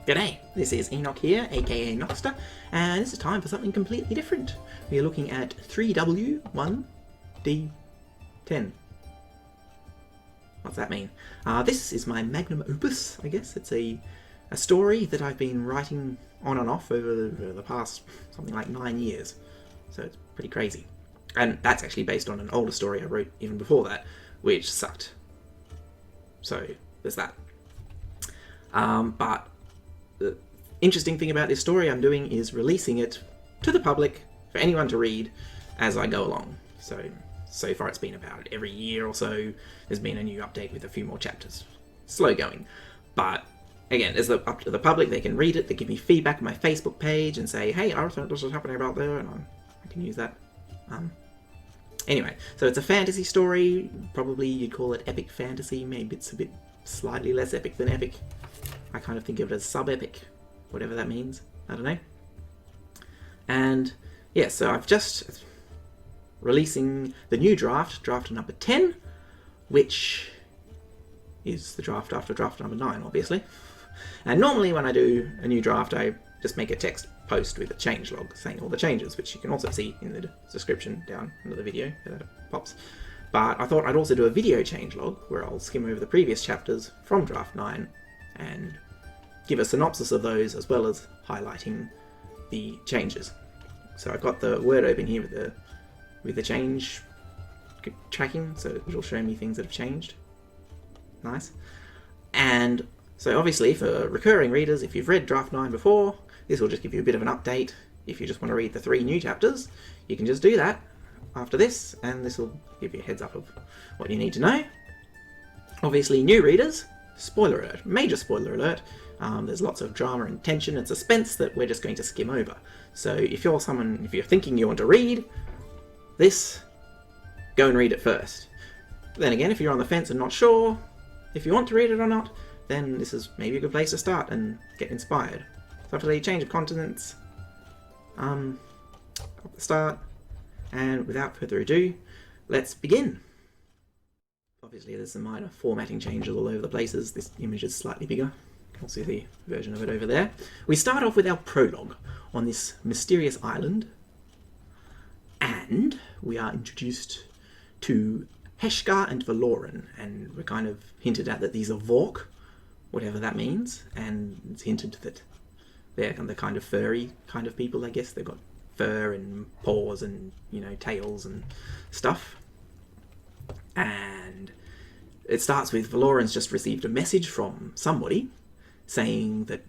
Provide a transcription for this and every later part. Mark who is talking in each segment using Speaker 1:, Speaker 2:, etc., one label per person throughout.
Speaker 1: G'day, this is Enoch here, aka Noxter, and this is time for something completely different. We are looking at 3W1D10. What's that mean? This is my magnum opus, I guess. It's a story that I've been writing on and off over the past something like 9 years. So it's pretty crazy. And that's actually based on an older story I wrote even before that, which sucked. So there's that. But the interesting thing about this story I'm doing is releasing it to the public for anyone to read as I go along. So far it's been about every year or so there's been a new update with a few more chapters. Slow going. But again, it's up to the public. They can read it, they give me feedback on my Facebook page and say, hey, I thought this was happening about there, and I can use that. Anyway, so it's a fantasy story. Probably you'd call it epic fantasy. Maybe it's a bit slightly less epic than epic. I kind of think of it as sub-epic, whatever that means. I don't know. And yeah, so I've just releasing the new draft number 10, which is the draft after draft number 9, obviously. And normally when I do a new draft, I just make a text post with a changelog saying all the changes, which you can also see in the description down under the video that pops. But I thought I'd also do a video changelog where I'll skim over the previous chapters from draft 9 and give a synopsis of those, as well as highlighting the changes. So I've got the Word open here with the change tracking, so it'll show me things that have changed. Nice. And so obviously for recurring readers, if you've read draft 9 before, this will just give you a bit of an update. If you just want to read the 3 new chapters, you can just do that after this, and this will give you a heads up of what you need to know. Obviously new readers, spoiler alert, major spoiler alert. There's lots of drama and tension and suspense that we're just going to skim over. So if you're thinking you want to read this, go and read it first. Then again, if you're on the fence and not sure if you want to read it or not, then this is maybe a good place to start and get inspired. So after the change of continents, at the start, and without further ado, let's begin. Obviously there's some minor formatting changes all over the places. This image is slightly bigger. You'll see the version of it over there. We start off with our prologue on this mysterious island, and we are introduced to Heshka and Valoran, and we're kind of hinted at that these are Vork, whatever that means, and it's hinted that they're the kind of furry kind of people, I guess. They've got fur and paws and, tails and stuff. And it starts with Valoran's just received a message from somebody saying that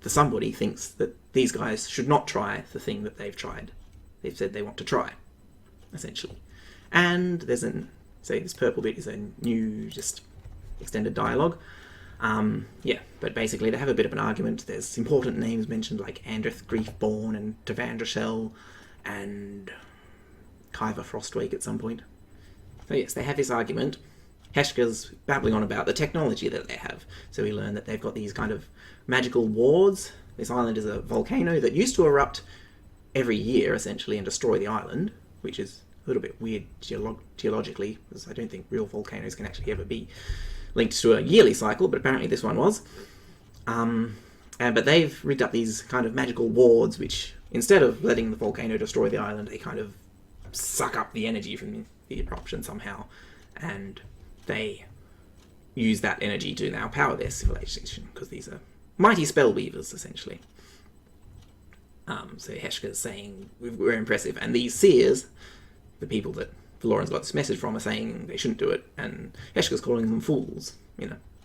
Speaker 1: the somebody thinks that these guys should not try the thing that they've tried. They've said they want to try, essentially. And there's this purple bit is a new, just extended dialogue. But basically they have a bit of an argument. There's important names mentioned like Andrith Griefborn and Tavandrishel and Kyver Frostwake at some point. So yes, they have this argument. Heshka's babbling on about the technology that they have. So we learn that they've got these kind of magical wards. This island is a volcano that used to erupt every year, essentially, and destroy the island, which is a little bit weird geologically, because I don't think real volcanoes can actually ever be linked to a yearly cycle, but apparently this one was. But they've rigged up these kind of magical wards, which, instead of letting the volcano destroy the island, they kind of suck up the energy from the eruption somehow, and they use that energy to now power their civilization, because these are mighty spellweavers, essentially. So Heshka's saying, we're impressive, and these seers, the people that Valoran's got this message from, are saying they shouldn't do it, and Heshka's calling them fools,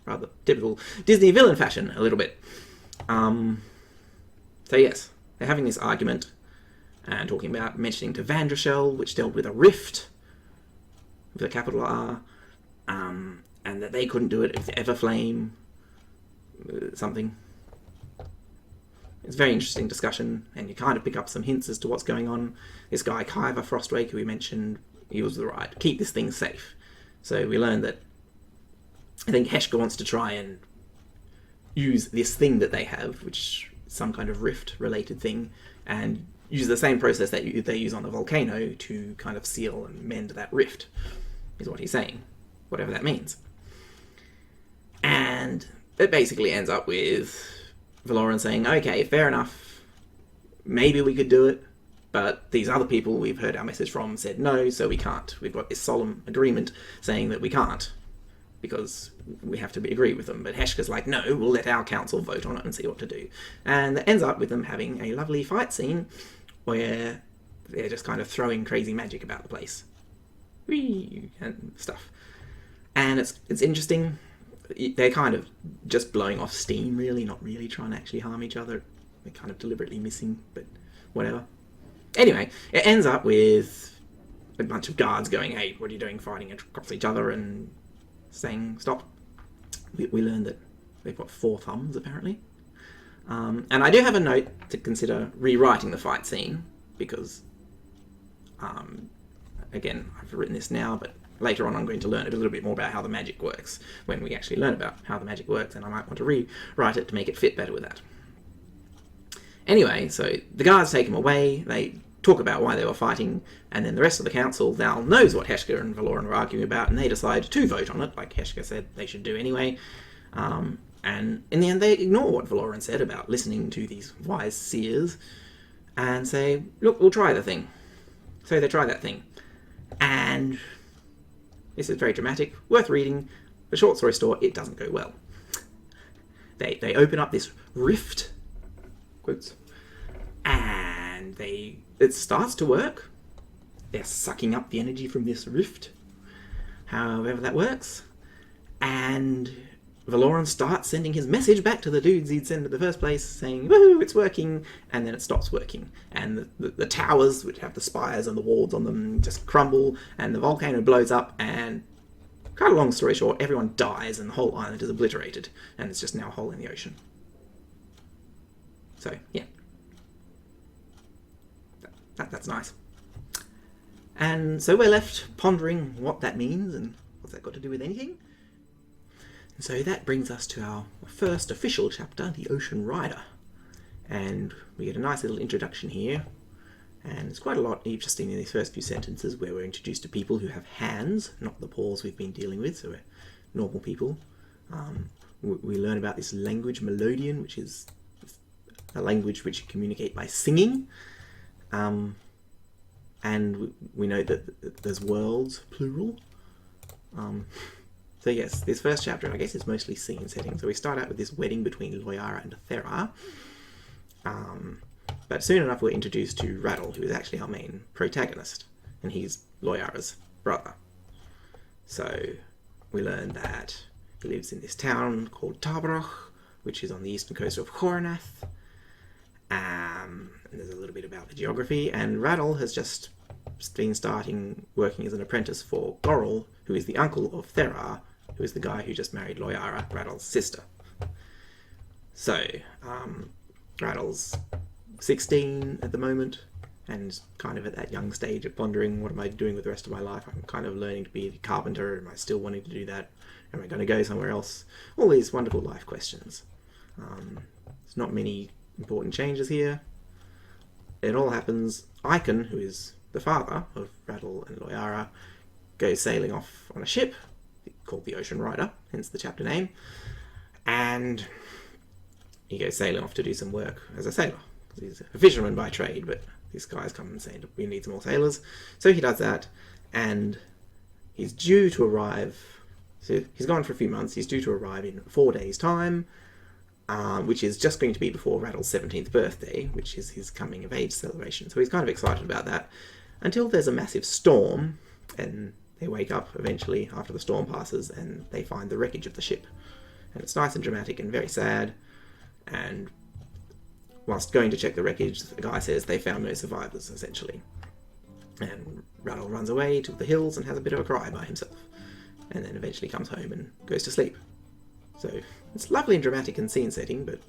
Speaker 1: rather typical Disney villain fashion, a little bit. So yes, they're having this argument, and talking about mentioning to Vandrishel, which dealt with a rift, with a capital R, and that they couldn't do it with Everflame, something. It's a very interesting discussion, and you kind of pick up some hints as to what's going on. This guy, Kyver Frostwake, who we mentioned, he was right. Keep this thing safe. So we learned that I think Heshka wants to try and use this thing that they have, which is some kind of rift-related thing, and use the same process that they use on the volcano to kind of seal and mend that rift, is what he's saying, whatever that means. And it basically ends up with Valoran saying, okay, fair enough, maybe we could do it, but these other people we've heard our message from said no, so we can't. We've got this solemn agreement saying that we can't, because we have to agree with them. But Heshka's like, no, we'll let our council vote on it and see what to do. And that ends up with them having a lovely fight scene where they're just kind of throwing crazy magic about the place. Whee! And stuff. And it's interesting. They're kind of just blowing off steam, really, not really trying to actually harm each other. They're kind of deliberately missing, but whatever. Anyway, it ends up with a bunch of guards going, hey, what are you doing, fighting across each other, and saying stop. We learned that they've got 4 thumbs, apparently. And I do have a note to consider rewriting the fight scene, because, again, I've written this now, but later on I'm going to learn a little bit more about how the magic works when we actually learn about how the magic works, and I might want to rewrite it to make it fit better with that. Anyway, so the guards take him away, they talk about why they were fighting, and then the rest of the council now knows what Heshka and Valoran were arguing about, and they decide to vote on it, like Heshka said they should do anyway. And in the end they ignore what Valoran said about listening to these wise seers, and say, look, we'll try the thing. So they try that thing. And this is very dramatic, worth reading. The short story store, it doesn't go well. They open up this rift, quotes, and it starts to work. They're sucking up the energy from this rift, however that works. And Valoran starts sending his message back to the dudes he'd sent in the first place, saying, woohoo, it's working, and then it stops working. And the towers, which have the spires and the walls on them, just crumble, and the volcano blows up, and cut a long story short, everyone dies, and the whole island is obliterated, and it's just now a hole in the ocean. So, yeah. That's nice. And so we're left pondering what that means, and what's that got to do with anything? And so that brings us to our first official chapter, the Ocean Rider. And we get a nice little introduction here, and it's quite a lot interesting in these first few sentences where we're introduced to people who have hands, not the paws we've been dealing with, so we're normal people. We learn about this language, Melodian, which is a language which you communicate by singing. And we know that there's worlds, plural. So yes, this first chapter, I guess, is mostly scene setting. So we start out with this wedding between Loyara and Thera. But soon enough we're introduced to Rattle, who is actually our main protagonist. And he's Loyara's brother. So we learn that he lives in this town called Tabroch, which is on the eastern coast of Hornath. And there's a little bit about the geography, and Rattle has just been starting working as an apprentice for Gorrel, who is the uncle of Thera, who is the guy who just married Loyara, Rattle's sister. So, Rattle's 16 at the moment, and kind of at that young stage of pondering, what am I doing with the rest of my life? I'm kind of learning to be a carpenter, am I still wanting to do that? Am I going to go somewhere else? All these wonderful life questions. There's not many important changes here. It all happens. Icon, who is the father of Rattle and Loyara, goes sailing off on a ship called the Ocean Rider, hence the chapter name, and he goes sailing off to do some work as a sailor. He's a fisherman by trade, but these guys come and say, we need some more sailors. So he does that, and he's due to arrive. So he's gone for a few months. He's due to arrive in 4 days' time, which is just going to be before Rattle's 17th birthday, which is his coming of age celebration. So he's kind of excited about that, until there's a massive storm, and they wake up eventually after the storm passes, and they find the wreckage of the ship. And it's nice and dramatic and very sad, and whilst going to check the wreckage, the guy says they found no survivors, essentially. And Rattle runs away to the hills and has a bit of a cry by himself, and then eventually comes home and goes to sleep. So it's lovely and dramatic in scene setting, but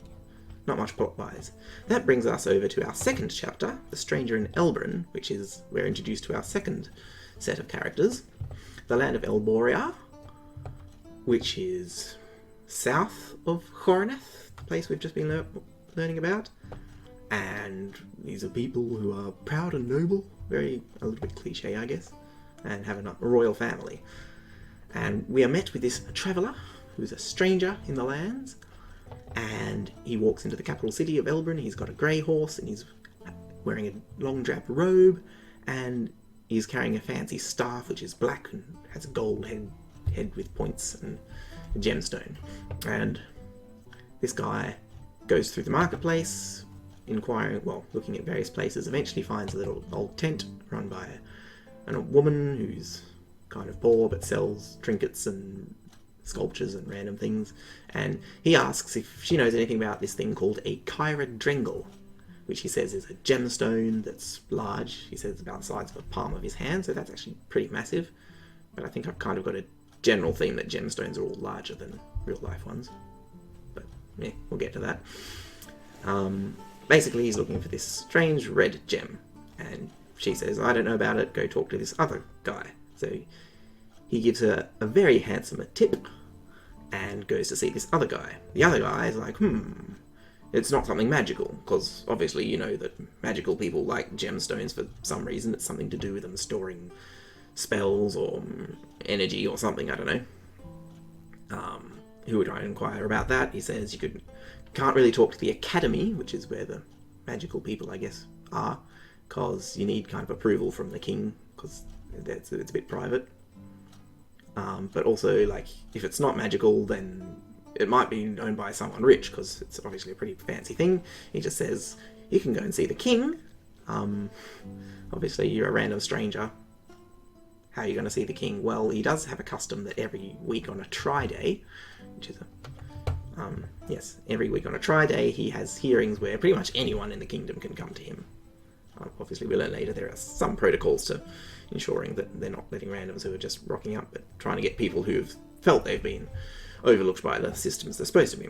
Speaker 1: not much plot-wise. That brings us over to our second chapter, The Stranger in Elbrin, which is, we're introduced to our second set of characters, the land of Elboria, which is south of Hornath, the place we've just been learning about. And these are people who are proud and noble, a little bit cliche, I guess, and have a royal family. And we are met with this traveller, who's a stranger in the lands, and he walks into the capital city of Elbrin. He's got a grey horse, and he's wearing a long draped robe, and he's carrying a fancy staff which is black and has a gold head with points and a gemstone. And this guy goes through the marketplace, looking at various places, eventually finds a little old tent run by a woman who's kind of poor but sells trinkets and sculptures and random things, and he asks if she knows anything about this thing called a Kyra Drengle, which he says is a gemstone that's large. He says it's about the size of a palm of his hand, so that's actually pretty massive. But I think I've kind of got a general theme that gemstones are all larger than real life ones. But yeah, we'll get to that. Basically, he's looking for this strange red gem, and she says, I don't know about it, go talk to this other guy. So he gives her a very handsome tip and goes to see this other guy. The other guy is like, it's not something magical, because obviously you know that magical people like gemstones for some reason. It's something to do with them storing spells or energy or something, I don't know. Who would I inquire about that? He says you can't really talk to the academy, which is where the magical people, I guess, are, because you need kind of approval from the king, because it's a bit private. But also, like, if it's not magical, then it might be owned by someone rich, because it's obviously a pretty fancy thing. He just says, you can go and see the king. Obviously, you're a random stranger. How are you going to see the king? Well, he does have a custom that every week on a Tri-Day, which is every week on a Tri-Day, he has hearings where pretty much anyone in the kingdom can come to him. Obviously, we'll learn later there are some protocols to ensuring that they're not letting randoms who are just rocking up, but trying to get people who've felt they've been overlooked by the systems they're supposed to be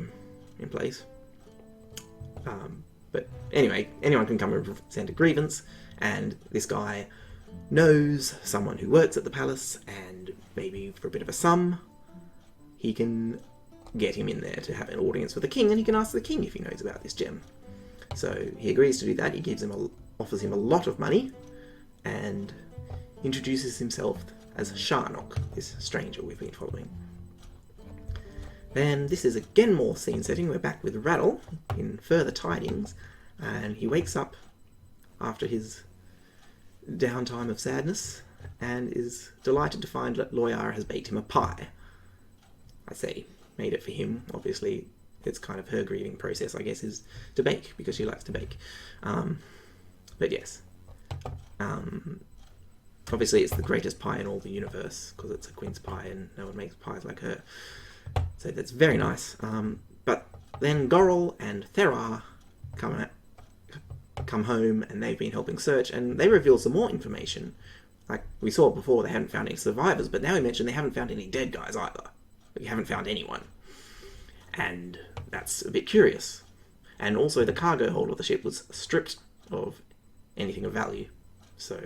Speaker 1: in place. But anyway, anyone can come and present a grievance, and this guy knows someone who works at the palace, and maybe for a bit of a sum, he can get him in there to have an audience with the king, and he can ask the king if he knows about this gem. So he agrees to do that. He offers him a lot of money, and introduces himself as Sharnock, this stranger we've been following. Then this is again more scene setting. We're back with Rattle in further Tidings, and he wakes up after his downtime of sadness and is delighted to find that Loyara has baked him a pie. I say made it for him. Obviously, it's kind of her grieving process, I guess, is to bake, because she likes to bake. But yes. Obviously, it's the greatest pie in all the universe, because it's a queen's pie and no one makes pies like her. So that's very nice. But then Gorrel and Therar come home, and they've been helping search, and they reveal some more information. Like we saw before, they haven't found any survivors, but now we mentioned they haven't found any dead guys either. They haven't found anyone. And that's a bit curious. And also the cargo hold of the ship was stripped of anything of value. So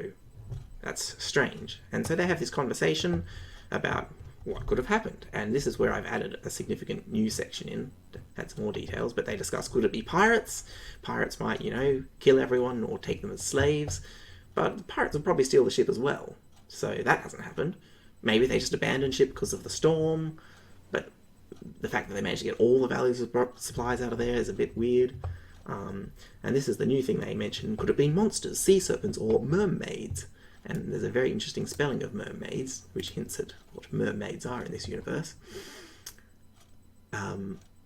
Speaker 1: that's strange. And so they have this conversation about what could have happened. And this is where I've added a significant news section in to add some more details. But they discuss, could it be pirates? Pirates might, kill everyone or take them as slaves. But the pirates would probably steal the ship as well. So that hasn't happened. Maybe they just abandoned ship because of the storm. But the fact that they managed to get all the valuable supplies out of there is a bit weird. And this is the new thing they mentioned. Could it be monsters, sea serpents, or mermaids? And there's a very interesting spelling of mermaids, which hints at what mermaids are in this universe.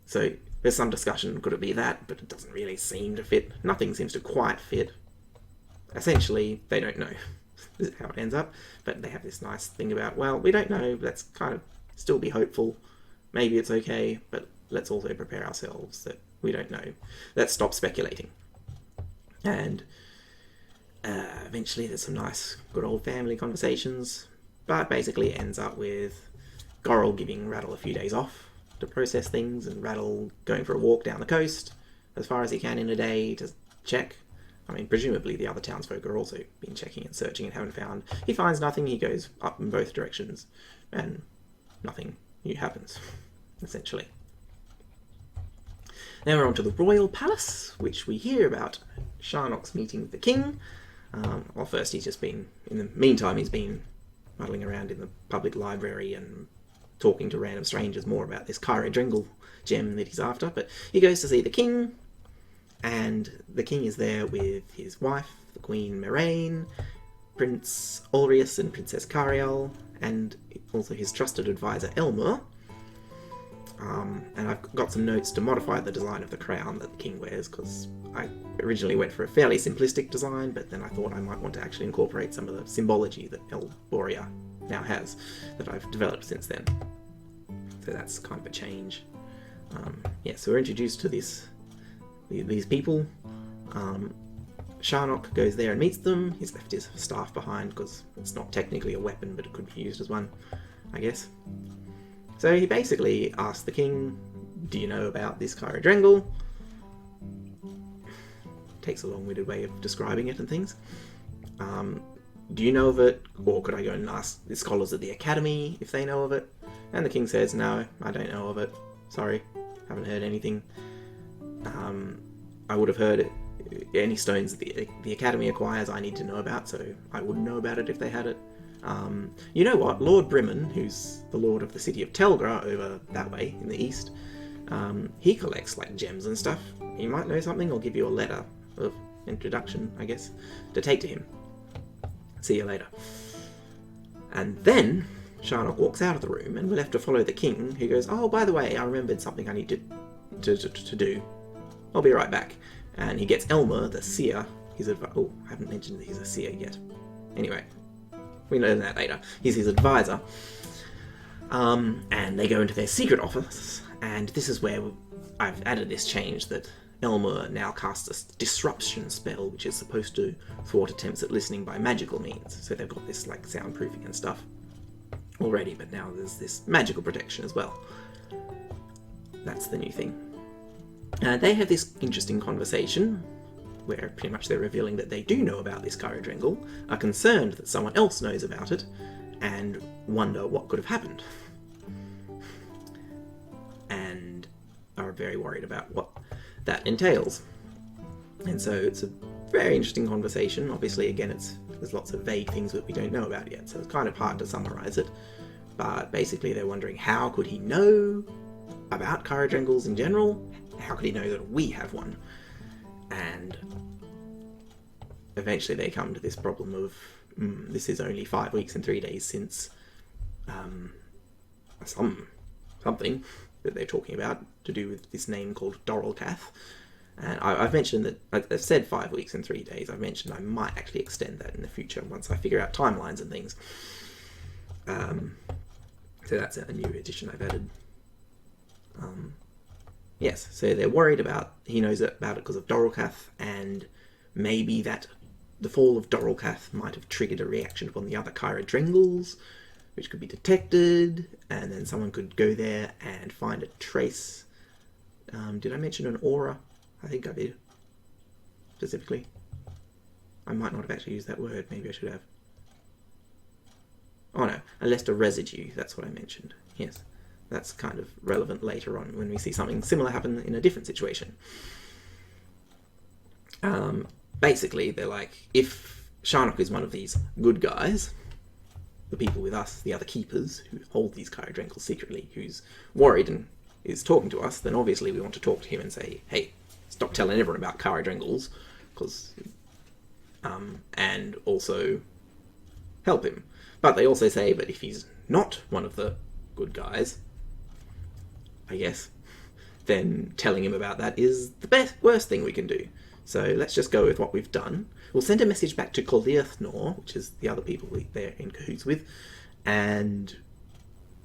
Speaker 1: So there's some discussion, could it be that? But it doesn't really seem to fit. Nothing seems to quite fit. Essentially, they don't know. This is how it ends up. But they have this nice thing about, well, we don't know. Let's kind of still be hopeful. Maybe it's okay, but let's also prepare ourselves that we don't know. Let's stop speculating. And eventually there's some nice, good old family conversations, but basically it ends up with Gorrel giving Rattle a few days off to process things, and Rattle going for a walk down the coast as far as he can in a day to check. I mean, presumably the other townsfolk are also been checking and searching and haven't found. He finds nothing, he goes up in both directions, and nothing new happens, essentially. Now we're on to the royal palace, which we hear about Sharnock's meeting with the king. Well, first he's just been, in the meantime, he's been muddling around in the public library and talking to random strangers more about this Dringle gem that he's after. But he goes to see the king, and the king is there with his wife, the Queen Moraine, Prince Ulrius and Princess Cariel, and also his trusted advisor Elmer. And I've got some notes to modify the design of the crown that the king wears, because I originally went for a fairly simplistic design, but then I thought I might want to actually incorporate some of the symbology that Elboria now has, that I've developed since then. So that's kind of a change. So we're introduced to these people. Sharnock goes there and meets them. He's left his staff behind because it's not technically a weapon, but it could be used as one, I guess. So he basically asks the king, do you know about this Dringle? Takes a long-winded way of describing it and things. Do you know of it? Or could I go and ask the scholars at the academy if they know of it? And the king says, no, I don't know of it. Sorry, haven't heard anything. I would have heard it. Any stones that the academy acquires I need to know about, so I wouldn't know about it if they had it. You know what? Lord Brimmen, who's the lord of the city of Telgra over that way in the east, he collects like gems and stuff. He might know something or give you a letter of introduction, I guess, to take to him. See you later. And then Sharnock walks out of the room, and we're left to follow the king, who goes, oh, by the way, I remembered something I need to do. I'll be right back. And he gets Elmer, the seer, I haven't mentioned that he's a seer yet. Anyway, we learn that later. He's his advisor. And they go into their secret office, and this is where I've added this change that Elmer now casts a disruption spell, which is supposed to thwart attempts at listening by magical means. So they've got this like soundproofing and stuff already, but now there's this magical protection as well. That's the new thing. They have this interesting conversation where pretty much they're revealing that they do know about this Dringle, are concerned that someone else knows about it, and wonder what could have happened. And are very worried about what that entails. And so it's a very interesting conversation. Obviously, again, there's lots of vague things that we don't know about yet, so it's kind of hard to summarize it. But basically they're wondering, how could he know about Dringles in general? How could he know that we have one? And eventually they come to this problem of, this is only 5 weeks and 3 days since something that they're talking about to do with this name called Doralcath. And I've mentioned that, I've said 5 weeks and 3 days. I've mentioned I might actually extend that in the future once I figure out timelines and things. So that's a new addition I've added. Yes, so they're worried about, he knows about it because of Doralcath, and maybe that the fall of Doralcath might have triggered a reaction upon the other Dringles, which could be detected, and then someone could go there and find a trace. Did I mention an aura? I think I did, specifically. I might not have actually used that word, maybe I should have. Oh no, I left a residue, that's what I mentioned, yes. That's kind of relevant later on when we see something similar happen in a different situation. Basically, they're like, if Sharnock is one of these good guys, the people with us, the other keepers who hold these Dringles secretly, who's worried and is talking to us, then obviously we want to talk to him and say, hey, stop telling everyone about Dringles, and also help him. But they also say, but if he's not one of the good guys, I guess, then telling him about that is the worst thing we can do. So let's just go with what we've done. We'll send a message back to Colirthnor, which is the other people they're in cahoots with, and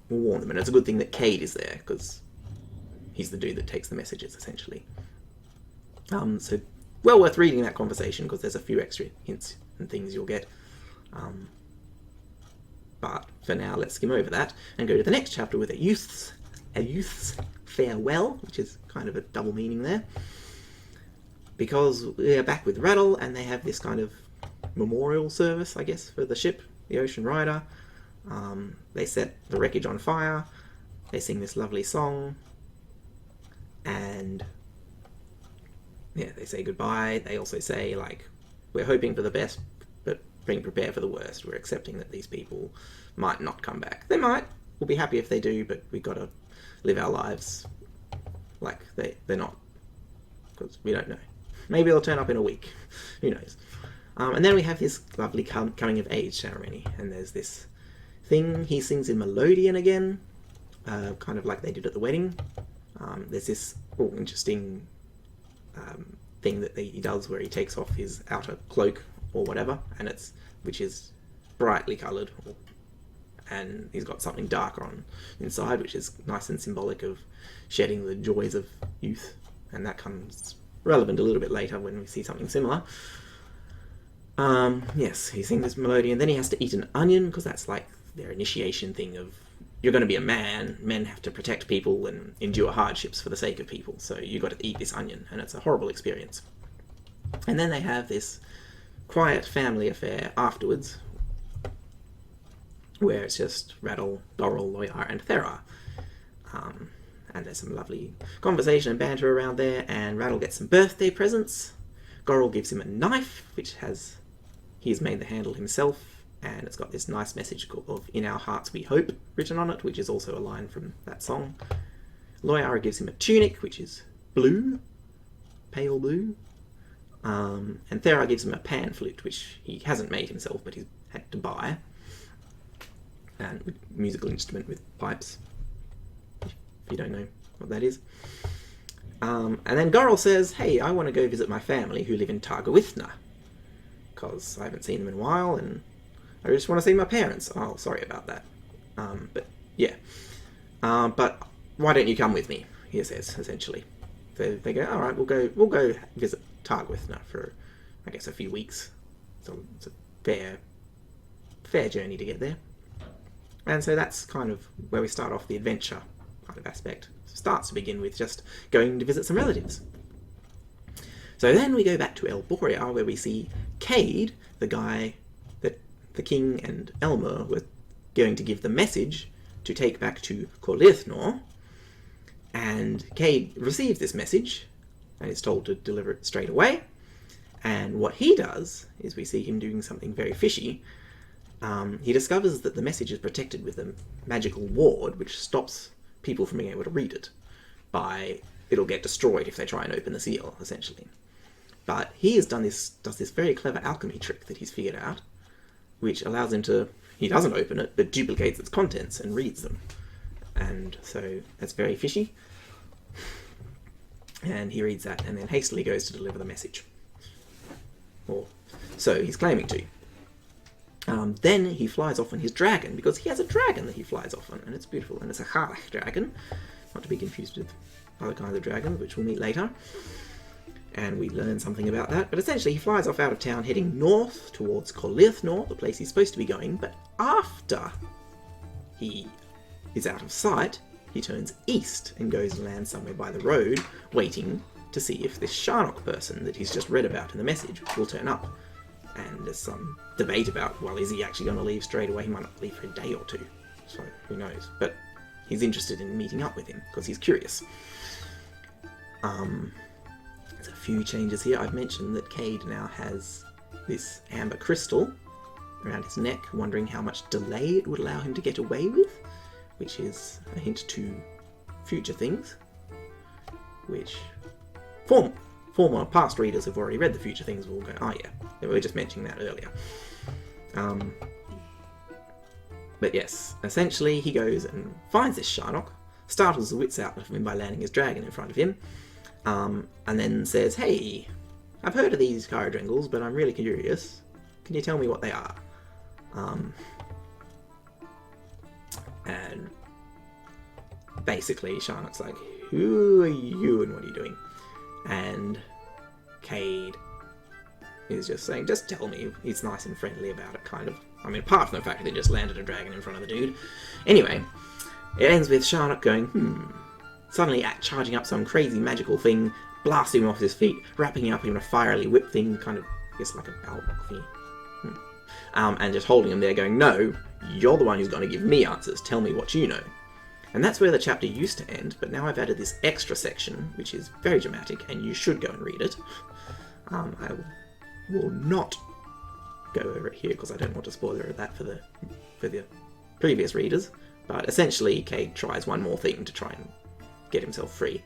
Speaker 1: we'll warn them. And it's a good thing that Cade is there, because he's the dude that takes the messages, essentially. So well worth reading that conversation, because there's a few extra hints and things you'll get. But for now, let's skim over that and go to the next chapter with a youth's farewell, which is kind of a double meaning there. Because we're back with Rattle, and they have this kind of memorial service, I guess, for the ship, the Ocean Rider. They set the wreckage on fire. They sing this lovely song. And yeah, they say goodbye. They also say, like, we're hoping for the best, but being prepared for the worst. We're accepting that these people might not come back. They might. we'll be happy if they do, but we've got to live our lives like they're not, because we don't know. Maybe they'll turn up in a week. Who knows? And then we have this lovely coming of age ceremony, and there's this thing he sings in Melodian again, kind of like they did at the wedding. There's this interesting thing that he does where he takes off his outer cloak or whatever, which is brightly coloured, and he's got something darker on inside, which is nice and symbolic of shedding the joys of youth, and that comes relevant a little bit later when we see something similar. Yes, he sings this melody, and then he has to eat an onion, because that's like their initiation thing of, you're going to be a man, men have to protect people and endure hardships for the sake of people, so you've got to eat this onion, and it's a horrible experience. And then they have this quiet family affair afterwards, where it's just Rattle, Dorrel, Loyar, and Thera. And there's some lovely conversation and banter around there, and Rattle gets some birthday presents. Gorrel gives him a knife, which he's made the handle himself, and it's got this nice message of "In our hearts we hope" written on it, which is also a line from that song. Loyara gives him a tunic, which is blue, pale blue. And Thera gives him a pan flute, which he hasn't made himself, but he's had to buy. And a musical instrument with pipes, if you don't know what that is. And then Gorrel says, hey, I want to go visit my family who live in Targawithna, because I haven't seen them in a while, and I just want to see my parents. Oh, sorry about that. But yeah. But why don't you come with me, he says, essentially. They go, all right, we'll go visit Targawithna for, I guess, a few weeks. So it's a fair journey to get there. And so that's kind of where we start off the adventure kind of aspect. It starts to begin with just going to visit some relatives. So then we go back to Elboria, where we see Cade, the guy that the king and Elmer were going to give the message to take back to Corleithnor. And Cade receives this message and is told to deliver it straight away. And what he does is we see him doing something very fishy. He discovers that the message is protected with a magical ward, which stops people from being able to read it. It'll get destroyed if they try and open the seal, essentially. But he does this very clever alchemy trick that he's figured out, which allows him to, he doesn't open it, but duplicates its contents and reads them. And so that's very fishy. And he reads that and then hastily goes to deliver the message. Or so he's claiming to. Then he flies off on his dragon, because he has a dragon that he flies off on, and it's beautiful, and it's a Harlech dragon, not to be confused with other kinds of dragons, which we'll meet later, and we learn something about that. But essentially he flies off out of town, heading north towards Corleithnor, the place he's supposed to be going, but after he is out of sight, he turns east and goes and lands somewhere by the road, waiting to see if this Sharnock person that he's just read about in the message will turn up. And there's some debate about, well, is he actually going to leave straight away? He might not leave for a day or two, so who knows. But he's interested in meeting up with him, because he's curious. There's a few changes here. I've mentioned that Cade now has this amber crystal around his neck, wondering how much delay it would allow him to get away with, which is a hint to future things, which former past readers who've already read the future things will go, oh yeah, we were just mentioning that earlier. But yes, essentially he goes and finds this Sharnock, startles the wits out of him by landing his dragon in front of him, and then says, hey, I've heard of these Chirodrengals, but I'm really curious. Can you tell me what they are? And basically Sharnock's like, who are you and what are you doing? And Cade is just saying, just tell me. He's nice and friendly about it, kind of. I mean, apart from the fact that he just landed a dragon in front of the dude. Anyway, it ends with Sharnock going, suddenly charging up some crazy magical thing, blasting him off his feet, wrapping him up in a fiery whip thing, kind of, I guess like a Balrog thing. And just holding him there going, no, you're the one who's going to give me answers, tell me what you know. And that's where the chapter used to end, but now I've added this extra section, which is very dramatic, and you should go and read it. I will not go over it here, because I don't want to spoil that for the previous readers, But essentially, Cade tries one more thing to try and get himself free.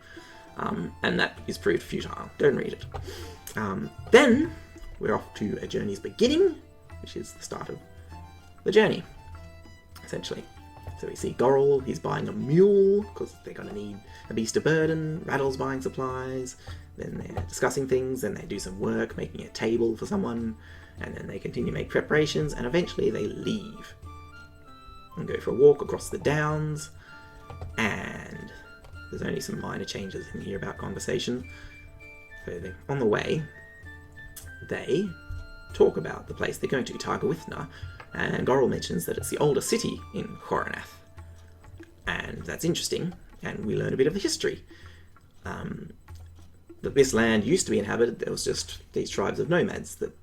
Speaker 1: And that is proved futile. Don't read it. Then, we're off to a journey's beginning, which is the start of the journey, essentially. So we see Gorrel, he's buying a mule, because they're going to need a beast of burden. Rattle's buying supplies. Then they're discussing things, then they do some work, making a table for someone, and then they continue to make preparations, and eventually they leave. And go for a walk across the downs, and there's only some minor changes in here about conversation. So on the way, they talk about the place they're going to, Targawithna, and Gorrel mentions that it's the oldest city in Khoranath. And that's interesting, and we learn a bit of the history. That this land used to be inhabited, there was just these tribes of nomads that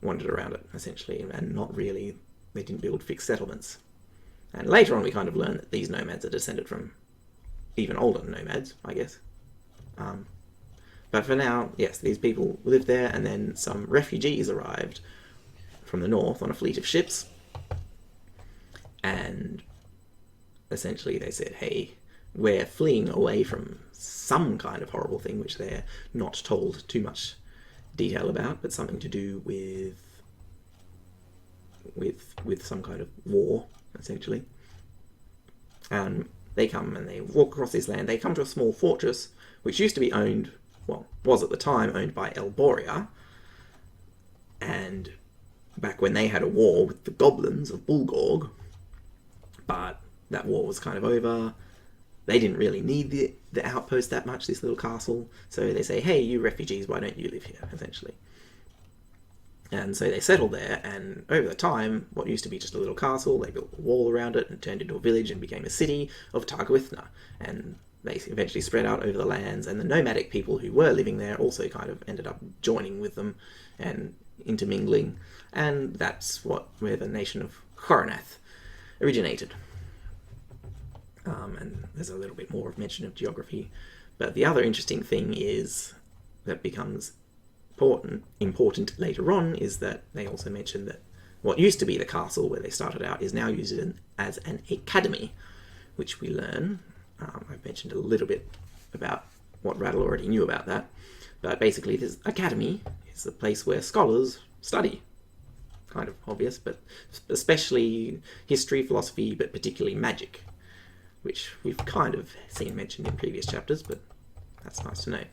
Speaker 1: wandered around it, essentially, and not really, they didn't build fixed settlements. And later on we kind of learn that these nomads are descended from even older nomads, I guess. But for now, yes, these people lived there, and then some refugees arrived from the north on a fleet of ships. And essentially they said, hey, we're fleeing away from some kind of horrible thing, which they're not told too much detail about, but something to do with some kind of war, essentially. And they come and they walk across this land. They come to a small fortress, which used to be owned, well, was at the time owned by Elboria. And back when they had a war with the goblins of Bulgorg, but that war was kind of over. They didn't really need the outpost that much, this little castle. So they say, hey, you refugees, why don't you live here, essentially. And so they settled there, and over the time, what used to be just a little castle, they built a wall around it and turned into a village and became a city of Targawithna. And they eventually spread out over the lands, and the nomadic people who were living there also kind of ended up joining with them and intermingling. And that's where the nation of Khoranath originated. And there's a little bit more of mention of geography. But the other interesting thing is that becomes important later on is that they also mention that what used to be the castle where they started out is now used as an academy, which we learn. I've mentioned a little bit about what Rattle already knew about that. But basically this academy is the place where scholars study. Kind of obvious, but especially history, philosophy, but particularly magic, which we've kind of seen mentioned in previous chapters, but that's nice to know.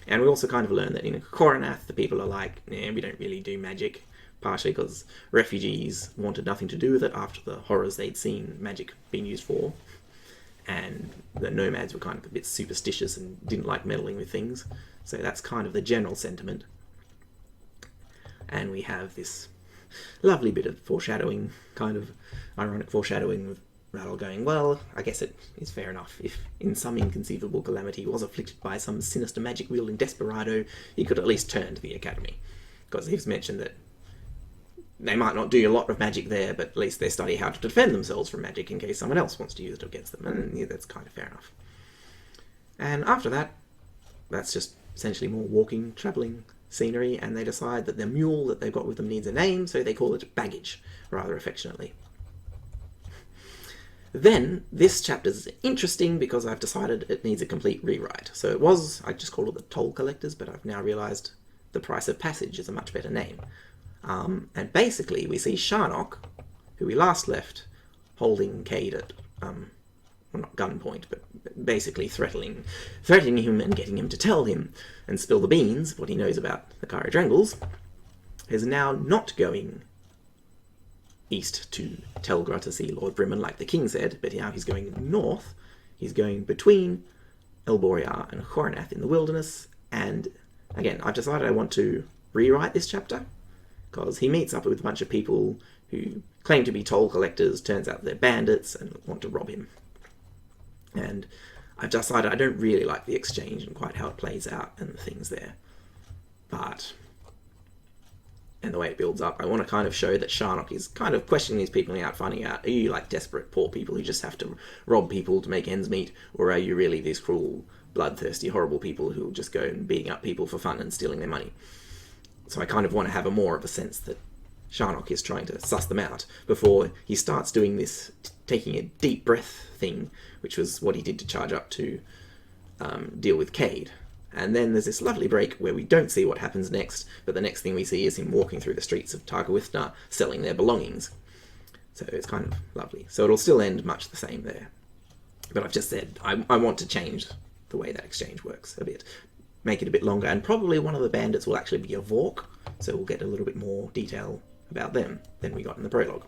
Speaker 1: And we also kind of learn that in Khoranath, the people are like, nah, we don't really do magic, partially because refugees wanted nothing to do with it after the horrors they'd seen magic being used for, and the nomads were kind of a bit superstitious and didn't like meddling with things, so that's kind of the general sentiment. And we have this lovely bit of foreshadowing, kind of ironic foreshadowing with Rattle going, well, I guess it is fair enough. If in some inconceivable calamity was afflicted by some sinister magic-wielding desperado, he could at least turn to the academy. Because he's mentioned that they might not do a lot of magic there, but at least they study how to defend themselves from magic in case someone else wants to use it against them. And yeah, that's kind of fair enough. And after that, that's just essentially more walking, travelling scenery, and they decide that their mule that they've got with them needs a name, so they call it Baggage, rather affectionately. Then, this chapter's interesting because I've decided it needs a complete rewrite. So it was, I just called it the Toll Collectors, but I've now realised the Price of Passage is a much better name. And basically, we see Sharnock, who we last left, holding Cade at, well, not gunpoint, but basically threatening him and getting him to tell him and spill the beans, what he knows about the Cairo-Drangles, is now not going east to Telgra to see Lord Brimman, like the king said, but now he's going north. He's going between Elboria and Khoranath in the wilderness, and again, I've decided I want to rewrite this chapter, because he meets up with a bunch of people who claim to be toll collectors, turns out they're bandits and want to rob him. And I've decided I don't really like the exchange and quite how it plays out and the things there. But, and the way it builds up, I want to kind of show that Sharnock is kind of questioning these people out, finding out, are you like desperate poor people who just have to rob people to make ends meet, or are you really these cruel, bloodthirsty, horrible people who will just go and beating up people for fun and stealing their money? So I kind of want to have a more of a sense that Sharnock is trying to suss them out before he starts doing this taking a deep breath thing, which was what he did to charge up to deal with Cade. And then there's this lovely break where we don't see what happens next, but the next thing we see is him walking through the streets of Targawithna selling their belongings. So it's kind of lovely. So it'll still end much the same there. But I've just said I want to change the way that exchange works a bit. Make it a bit longer, and probably one of the bandits will actually be a Vork, so we'll get a little bit more detail about them than we got in the prologue.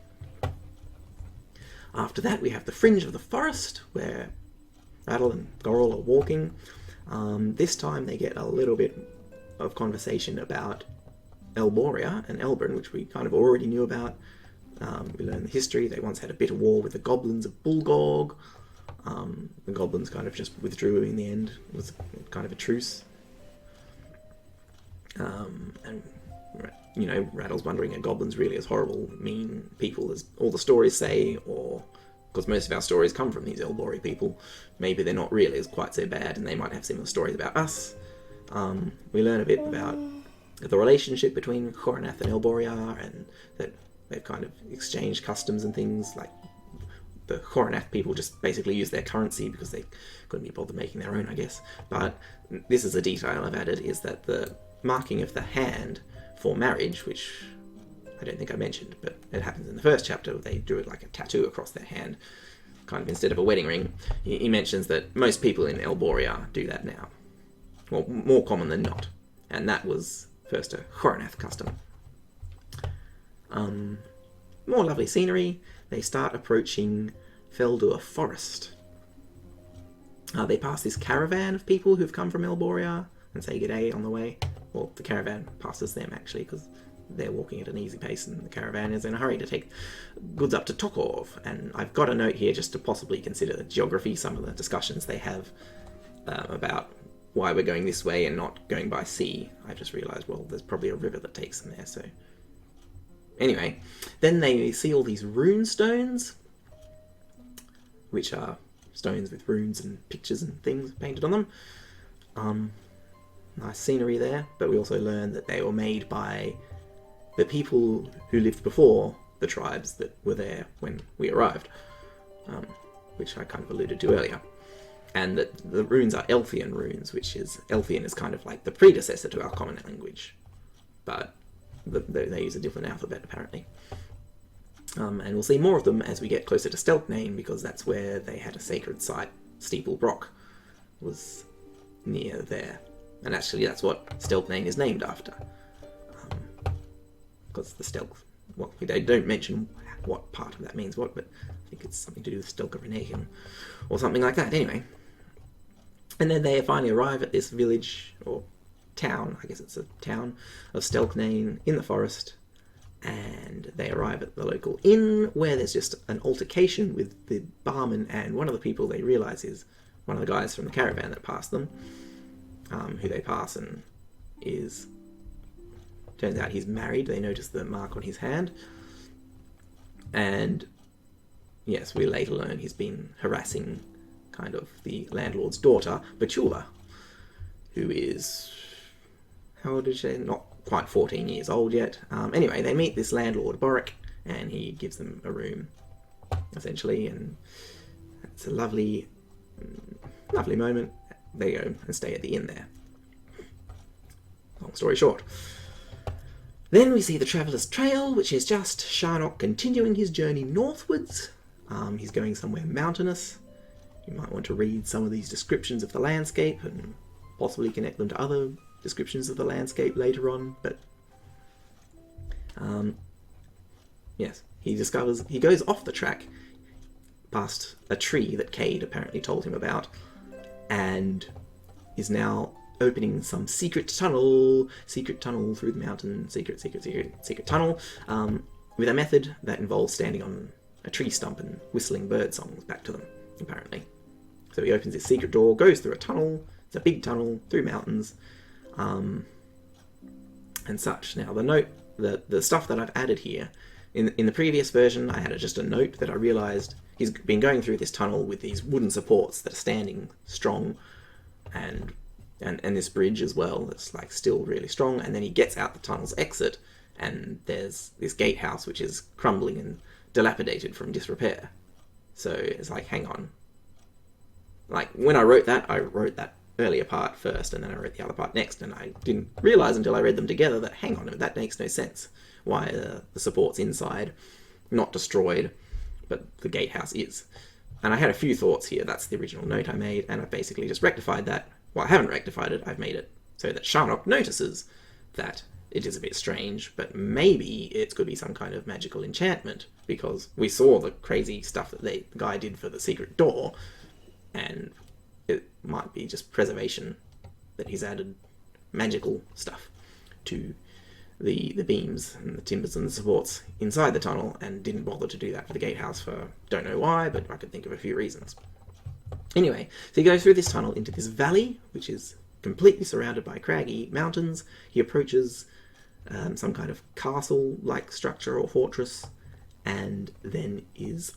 Speaker 1: After that we have the Fringe of the Forest, where Rattle and Gorrel are walking. This time they get a little bit of conversation about Elboria and Elbrin, which we kind of already knew about. We learn the history. They once had a bitter war with the goblins of Bulgorg. The goblins kind of just withdrew in the end. It was kind of a truce. And, you know, Rattle's wondering, are goblins really as horrible, mean people as all the stories say? Or, because most of our stories come from these Elbori people, maybe they're not really as quite so bad, and they might have similar stories about us. We learn a bit about the relationship between Khoranath and Elboria, and that they've kind of exchanged customs and things. Like, the Khoranath people just basically use their currency because they couldn't be bothered making their own, I guess. But this is a detail I've added, is that the marking of the hand for marriage, which I don't think I mentioned, but it happens in the first chapter. They drew it like a tattoo across their hand, kind of instead of a wedding ring. He mentions that most people in Elboria do that now. Well, more common than not. And that was first a Khoranath custom. More lovely scenery. They start approaching Feldur Forest. They pass this caravan of people who've come from Elboria and say g'day on the way. Well, the caravan passes them, actually, because they're walking at an easy pace and the caravan is in a hurry to take goods up to Tokov. And I've got a note here just to possibly consider the geography, some of the discussions they have about why we're going this way and not going by sea. I just realised, well, there's probably a river that takes them there, so... Anyway, then they see all these rune stones, which are stones with runes and pictures and things painted on them. Nice scenery there, but we also learn that they were made by the people who lived before the tribes that were there when we arrived, which I kind of alluded to earlier. And that the runes are Elfian runes, which is, Elfian is kind of like the predecessor to our common language, but they use a different alphabet apparently. And we'll see more of them as we get closer to Stelknane, because that's where they had a sacred site. Steeple Brock was near there. And actually that's what Stelknane is named after. Because the Stelk... Well, they don't mention what part of that means what, but I think it's something to do with Stelkavrenaken or something like that. Anyway. And then they finally arrive at this village, or town, I guess it's a town, of Stelknane in the forest. And they arrive at the local inn, where there's just an altercation with the barman and one of the people they realise is one of the guys from the caravan that passed them. Who they pass and is... Turns out he's married. They notice the mark on his hand. And yes, we later learn he's been harassing kind of the landlord's daughter, Batula, who is... How old is she? Not quite 14 years old yet. Anyway, they meet this landlord, Boric, and he gives them a room, essentially, and it's a lovely moment. They go and stay at the inn there. Long story short. Then we see the Traveller's Trail, which is just Sharnock continuing his journey northwards. He's going somewhere mountainous. You might want to read some of these descriptions of the landscape and possibly connect them to other descriptions of the landscape later on, but yes, he goes off the track past a tree that Cade apparently told him about, and is now opening some secret tunnel through the mountain, secret tunnel, with a method that involves standing on a tree stump and whistling bird songs back to them, apparently. So he opens this secret door, goes through a tunnel, it's a big tunnel, through mountains, and such. Now the stuff that I've added here, in the previous version I had just a note that I realised he's been going through this tunnel with these wooden supports that are standing strong, and this bridge as well that's like still really strong, and then he gets out the tunnel's exit and there's this gatehouse which is crumbling and dilapidated from disrepair. So it's like, hang on. Like, when I wrote that earlier part first, and then I wrote the other part next, and I didn't realise until I read them together that, hang on, that makes no sense. Why the support's inside, not destroyed, but the gatehouse is. And I had a few thoughts here. That's the original note I made, and I've basically just rectified that. Well, I haven't rectified it, I've made it so that Sharnock notices that it is a bit strange, but maybe it could be some kind of magical enchantment, because we saw the crazy stuff that the guy did for the secret door, and it might be just preservation, that he's added magical stuff to the beams and the timbers and the supports inside the tunnel, and didn't bother to do that for the gatehouse for don't know why, but I could think of a few reasons. Anyway, so he goes through this tunnel into this valley, which is completely surrounded by craggy mountains. He approaches some kind of castle-like structure or fortress, and then is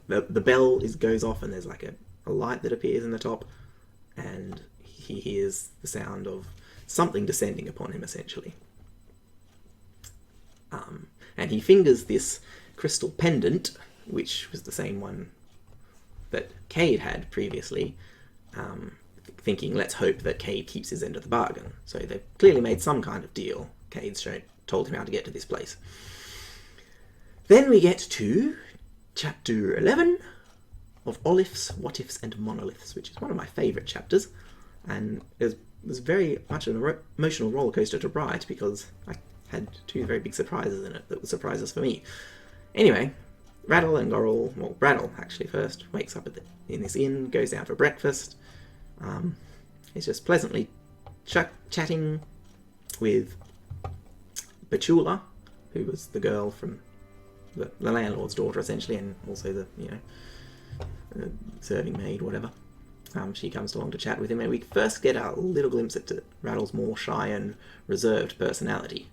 Speaker 1: the bell goes off, and there's like a light that appears in the top, and he hears the sound of something descending upon him, essentially. And he fingers this crystal pendant, which was the same one that Cade had previously, thinking, let's hope that Cade keeps his end of the bargain. So they've clearly made some kind of deal. Cade's told him how to get to this place. Then we get to chapter 11 of Olifs, What-Ifs, and Monoliths, which is one of my favourite chapters, and it was very much an emotional rollercoaster to write, because I had two very big surprises in it that were surprises for me. Anyway, Rattle and Gorrel, well, Rattle actually first, wakes up in this inn, goes down for breakfast. He's just pleasantly chatting with Betula, who was the girl from the landlord's daughter, essentially, and also the serving maid, whatever. She comes along to chat with him, and we first get a little glimpse at Rattle's more shy and reserved personality.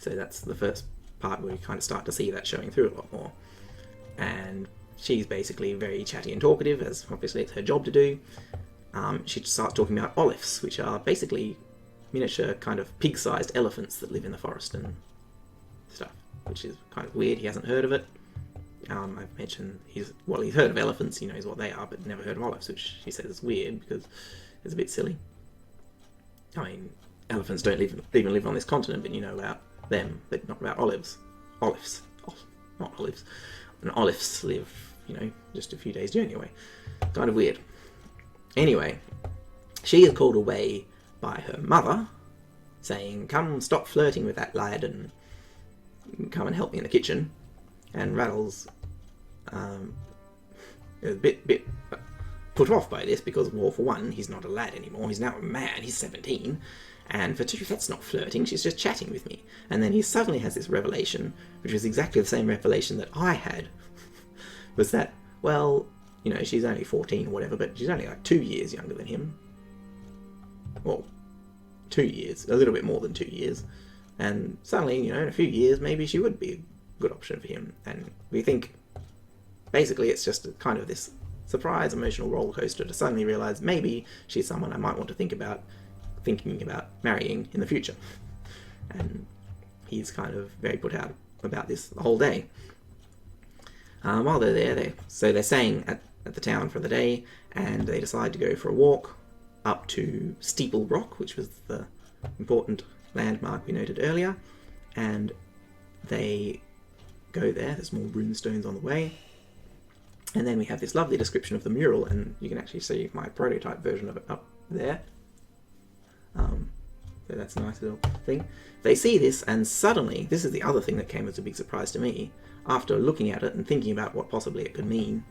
Speaker 1: So that's the first part where we kind of start to see that showing through a lot more. And she's basically very chatty and talkative, as obviously it's her job to do. She starts talking about Olifs, which are basically miniature kind of pig-sized elephants that live in the forest and stuff, which is kind of weird. He hasn't heard of it. I've mentioned he's heard of elephants, he knows what they are, but never heard of Olifs, which she says is weird because it's a bit silly. I mean, elephants don't even live on this continent, but you know about them, but not about Olifs. Not Olives. And Olifs live, just a few days' journey away. Kind of weird. Anyway, she is called away by her mother, saying, come stop flirting with that lad and come and help me in the kitchen. And Rattle's a bit put off by this, because, well, for one, he's not a lad anymore, he's now a man, he's 17, and for two, that's not flirting, she's just chatting with me. And then he suddenly has this revelation, which was exactly the same revelation that I had, was that, well, she's only 14 or whatever, but she's only like 2 years younger than him. Well, 2 years, a little bit more than 2 years. And suddenly, in a few years, maybe she would be a good option for him. And we think, basically, it's just kind of this surprise emotional roller coaster to suddenly realise maybe she's someone I might want to thinking about marrying in the future. And he's kind of very put out about this the whole day. While they're there, they're staying at the town for the day, and they decide to go for a walk up to Steeple Rock, which was the important landmark we noted earlier, and they go there. There's more runestones on the way, and then we have this lovely description of the mural, and you can actually see my prototype version of it up there. So that's a nice little thing. They see this, and suddenly, this is the other thing that came as a big surprise to me, after looking at it and thinking about what possibly it could mean.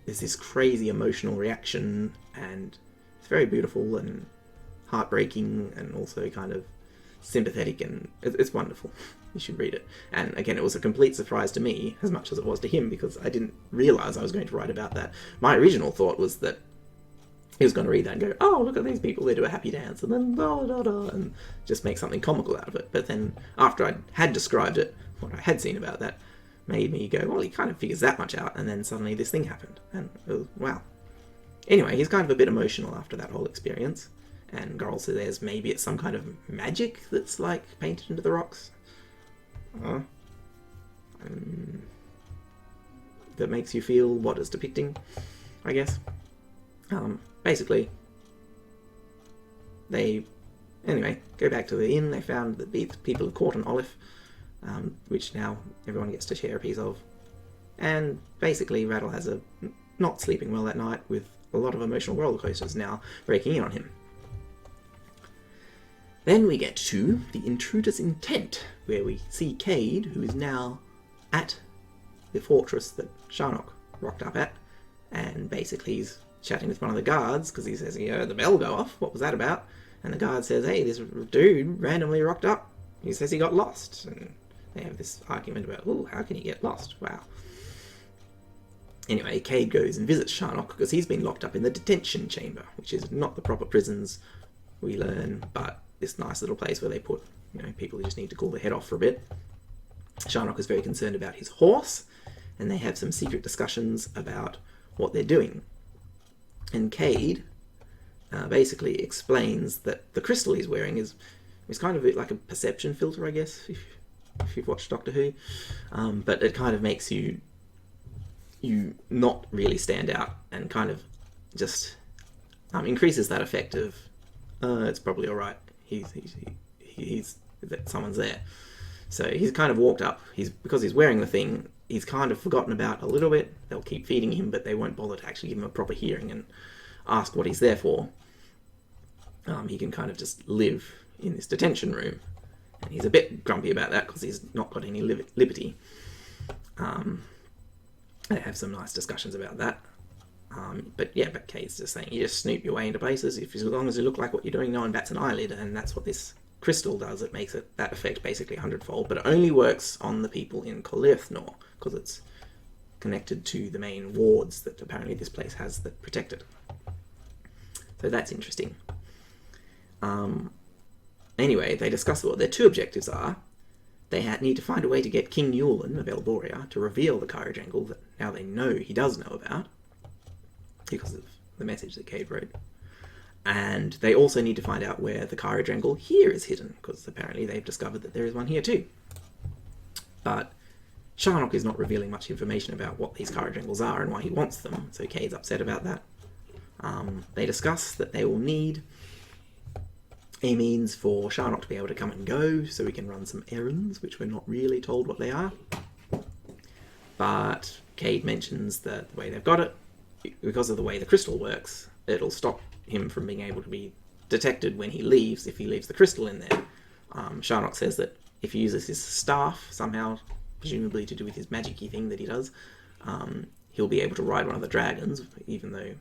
Speaker 1: There's this crazy emotional reaction, and it's very beautiful and heartbreaking, and also kind of sympathetic, and it's wonderful. You should read it. And again, it was a complete surprise to me as much as it was to him, because I didn't realise I was going to write about that. My original thought was that he was going to read that and go, oh, look at these people, they do a happy dance, and then da da da, and just make something comical out of it. But then after I had described it, what I had seen about that made me go, well, he kind of figures that much out, and then suddenly this thing happened, and it was, wow. Anyway, he's kind of a bit emotional after that whole experience, And Gorl says maybe it's some kind of magic that's like painted into the rocks. That makes you feel what it's depicting, I guess. Basically, they go back to the inn. They found that these people have caught an Olif, which now everyone gets to share a piece of. And basically, Rattle has a not sleeping well that night with a lot of emotional roller coasters now breaking in on him. Then we get to the Intruder's Intent, where we see Cade, who is now at the fortress that Sharnock rocked up at, and basically he's chatting with one of the guards because he says he heard the bell go off. What was that about? And the guard says, hey, this dude randomly rocked up. He says he got lost. And they have this argument about, oh, how can he get lost? Wow. Anyway, Cade goes and visits Sharnock because he's been locked up in the detention chamber, which is not the proper prisons, we learn, but this nice little place where they put, people who just need to cool their head off for a bit. Sharnock is very concerned about his horse, and they have some secret discussions about what they're doing. And Cade basically explains that the crystal he's wearing is kind of like a perception filter, I guess, if you've watched Doctor Who. But it kind of makes you not really stand out, and kind of just increases that effect of it's probably all right. He's that someone's there. So he's kind of walked up. Because he's wearing the thing, he's kind of forgotten about a little bit. They'll keep feeding him, but they won't bother to actually give him a proper hearing and ask what he's there for. He can kind of just live in this detention room, and he's a bit grumpy about that because he's not got any liberty. They have some nice discussions about that. But Cade's just saying you just snoop your way into places. As long as you look like what you're doing, no one bats an eyelid, and that's what this crystal does. It makes that effect basically 100-fold, but it only works on the people in Colirthnor because it's connected to the main wards that apparently this place has that protect it. So that's interesting. Anyway, they discuss what their two objectives are. They need to find a way to get King Newlin of Elboria to reveal the Chirojangle that now they know he does know about, because of the message that Cade wrote. And they also need to find out where the Chirojangle here is hidden, because apparently they've discovered that there is one here too. But Sharnock is not revealing much information about what these Chirojangles are and why he wants them, so Cade's upset about that. They discuss that they will need a means for Sharnock to be able to come and go, so we can run some errands, which we're not really told what they are. But Cade mentions that the way they've got it, because of the way the crystal works, it'll stop him from being able to be detected when he leaves, if he leaves the crystal in there. Sharnock says that if he uses his staff, somehow, presumably to do with his magic-y thing that he does, he'll be able to ride one of the dragons, even though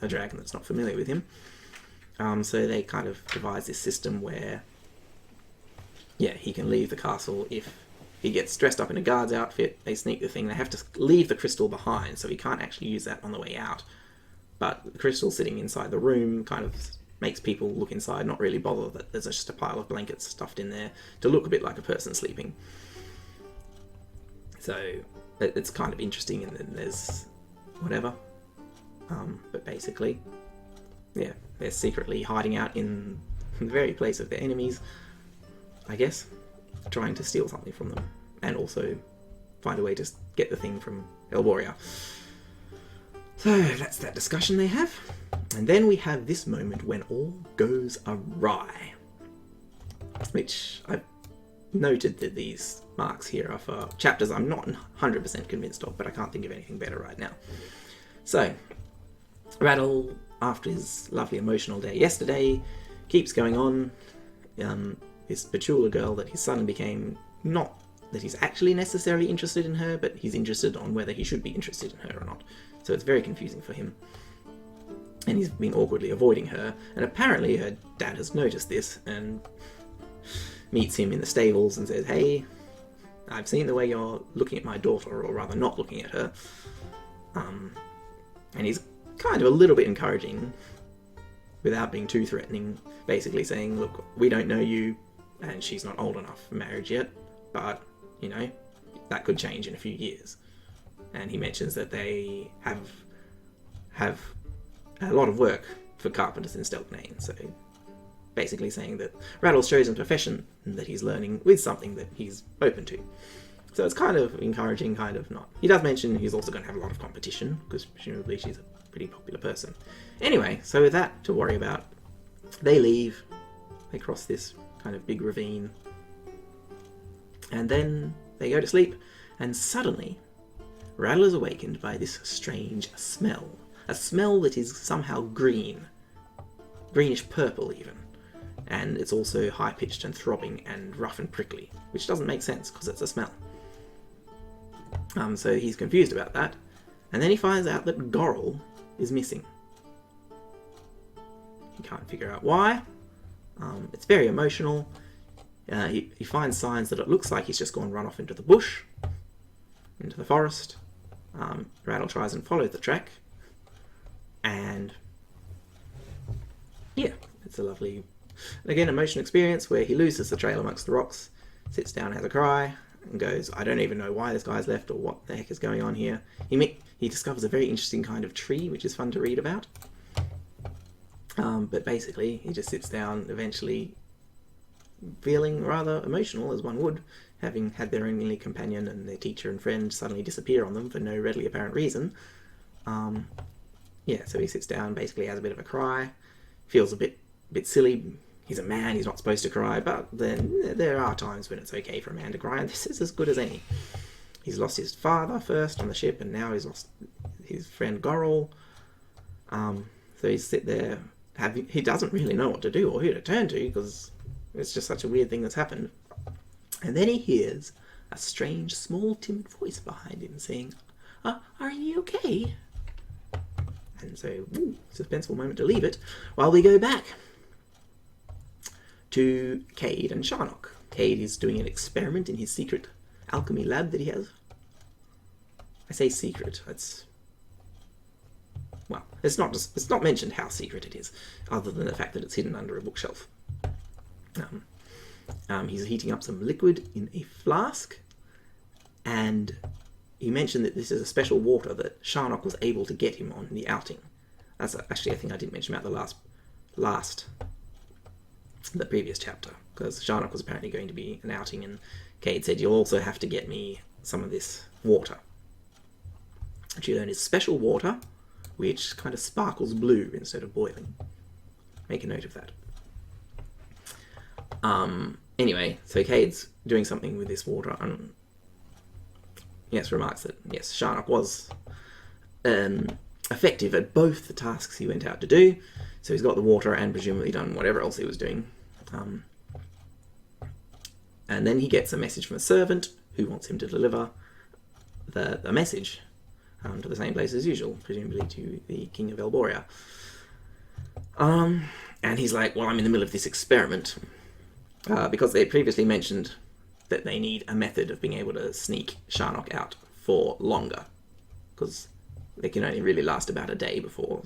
Speaker 1: a dragon that's not familiar with him. So they kind of devise this system where, he can leave the castle if he gets dressed up in a guard's outfit. They sneak the thing. They have to leave the crystal behind, so he can't actually use that on the way out. But the crystal sitting inside the room kind of makes people look inside, not really bother that there's just a pile of blankets stuffed in there to look a bit like a person sleeping. So it's kind of interesting, and then there's whatever. But basically, they're secretly hiding out in the very place of their enemies, I guess, trying to steal something from them, and also find a way to get the thing from Elboria. So that's that discussion they have. And then we have this moment when all goes awry, which I've noted that these marks here are for chapters I'm not 100% convinced of, but I can't think of anything better right now. So, Rattle, after his lovely emotional day yesterday, keeps going on. This Petula girl that his son became, not that he's actually necessarily interested in her, but he's interested on whether he should be interested in her or not. So it's very confusing for him. And he's been awkwardly avoiding her, and apparently her dad has noticed this and meets him in the stables and says, hey, I've seen the way you're looking at my daughter, or rather not looking at her. And he's kind of a little bit encouraging, without being too threatening, basically saying, look, we don't know you, and she's not old enough for marriage yet, but, that could change in a few years. And he mentions that they have a lot of work for carpenters in Stelknane, so basically saying that Rattle's chosen profession and that he's learning with something that he's open to. So it's kind of encouraging, kind of not. He does mention he's also going to have a lot of competition, because presumably she's a pretty popular person. Anyway, so with that to worry about, they leave, they cross this kind of big ravine, and then they go to sleep, and suddenly Rattle is awakened by this strange smell. A smell that is somehow green. Greenish purple even. And it's also high-pitched and throbbing and rough and prickly, which doesn't make sense because it's a smell. So he's confused about that, and then he finds out that Gorrel is missing. He can't figure out why. It's very emotional. He finds signs that it looks like he's just gone run off into the bush, into the forest. Rattle tries and follows the track, and yeah, it's a lovely, again, emotional experience where he loses the trail amongst the rocks, sits down, has a cry, and goes, I don't even know why this guy's left or what the heck is going on here. He discovers a very interesting kind of tree, which is fun to read about. But basically, he just sits down, eventually feeling rather emotional, as one would, having had their only companion and their teacher and friend suddenly disappear on them for no readily apparent reason. Yeah, so he sits down, basically has a bit of a cry, feels a bit silly. He's a man, he's not supposed to cry, but then there are times when it's okay for a man to cry, and this is as good as any. He's lost his father first on the ship, and now he's lost his friend Gorrel. So he's sit there, he doesn't really know what to do or who to turn to, because it's just such a weird thing that's happened. And then he hears a strange, small, timid voice behind him saying, are you okay? And so, suspenseful moment to leave it, while we go back to Cade and Charnock. Cade is doing an experiment in his secret alchemy lab that he has. I say secret, well, it's not mentioned how secret it is, other than the fact that it's hidden under a bookshelf. He's heating up some liquid in a flask, and he mentioned that this is a special water that Charnock was able to get him on the outing. That's actually a thing I didn't mention about the previous chapter, because Charnock was apparently going to be an outing, and Cade said, you'll also have to get me some of this water. What you learn is special water, which kind of sparkles blue instead of boiling. Make a note of that. Anyway, so Cade's doing something with this water, and remarks that, yes, Charnock was effective at both the tasks he went out to do, so he's got the water and presumably done whatever else he was doing. And then he gets a message from a servant who wants him to deliver the message to the same place as usual, presumably to the King of Elboria. And he's like, well, I'm in the middle of this experiment, because they previously mentioned that they need a method of being able to sneak Charnock out for longer, because they can only really last about a day before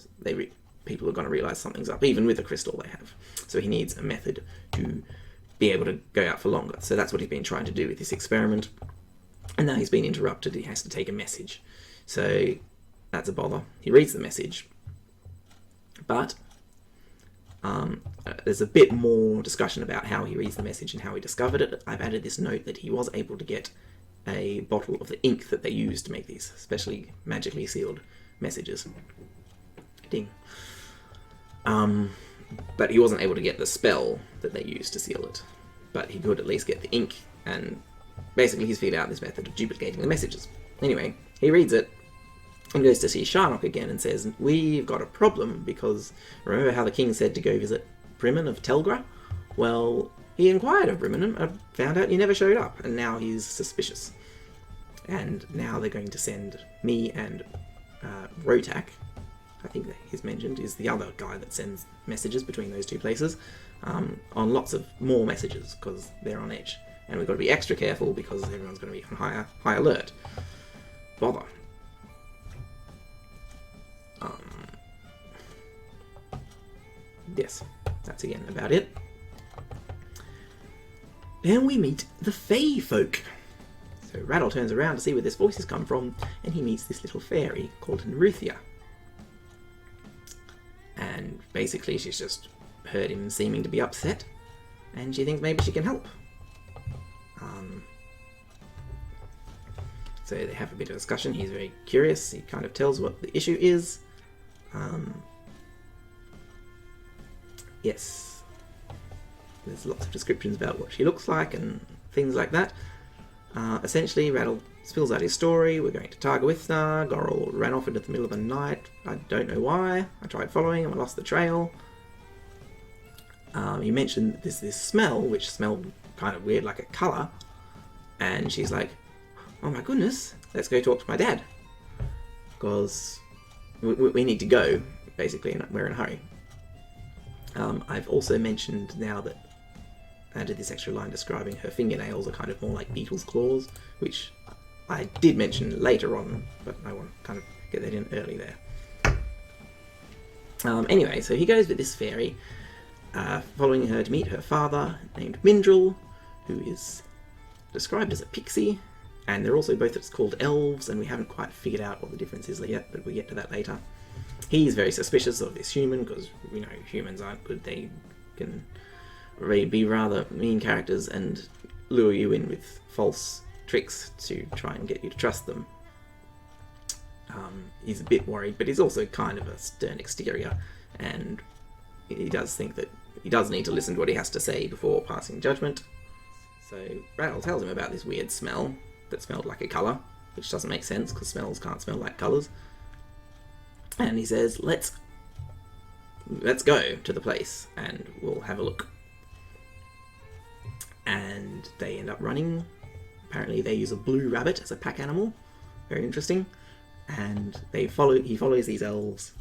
Speaker 1: people are going to realise something's up, even with the crystal they have. So he needs a method to be able to go out for longer. So that's what he's been trying to do with this experiment. And now he's been interrupted. He has to take a message. So that's a bother. He reads the message. But there's a bit more discussion about how he reads the message and how he discovered it. I've added this note that he was able to get a bottle of the ink that they use to make these specially magically sealed messages. Ding. But he wasn't able to get the spell that they use to seal it. But he could at least get the ink, and basically he's figured out this method of duplicating the messages. Anyway, he reads it and goes to see Charnock again and says, we've got a problem, because remember how the king said to go visit Brimmen of Telgra? Well, he inquired of Brimmen and found out you never showed up, and now he's suspicious. And now they're going to send me and Rotak, I think that he's mentioned, is the other guy that sends messages between those two places, on lots of more messages, because they're on edge. And we've got to be extra careful, because everyone's going to be on high alert. Bother. Yes, that's again about it. Then we meet the Fay Folk. So Rattle turns around to see where this voice has come from, and he meets this little fairy called Neruthia. And basically she's just heard him seeming to be upset, and she thinks maybe she can help. So they have a bit of discussion. He's very curious. He kind of tells what the issue is. Yes. There's lots of descriptions about what she looks like and things like that. Essentially, Rattle spills out his story. We're going to Targawithna. Gorrel ran off into the middle of the night. I don't know why. I tried following him. I lost the trail. He mentioned there's this smell, which smelled kind of weird, like a colour. And she's like, oh my goodness, let's go talk to my dad. Because we need to go, basically, and we're in a hurry. I've also mentioned now that I added this extra line describing her fingernails are kind of more like beetle's claws, which I did mention later on, but I want to kind of get that in early there. Anyway, so he goes with this fairy, following her to meet her father, named Mindrel, who is described as a pixie, and they're also both called elves, and we haven't quite figured out what the difference is yet, but we'll get to that later. He's very suspicious of this human, because we know humans aren't good. They can be rather mean characters and lure you in with false tricks to try and get you to trust them. He's a bit worried, but he's also kind of a stern exterior, and he does think that he does need to listen to what he has to say before passing judgment. So Rattle tells him about this weird smell that smelled like a colour, which doesn't make sense because smells can't smell like colours. And he says, let's go to the place and we'll have a look. And they end up running. Apparently they use a blue rabbit as a pack animal. Very interesting. And he follows these elves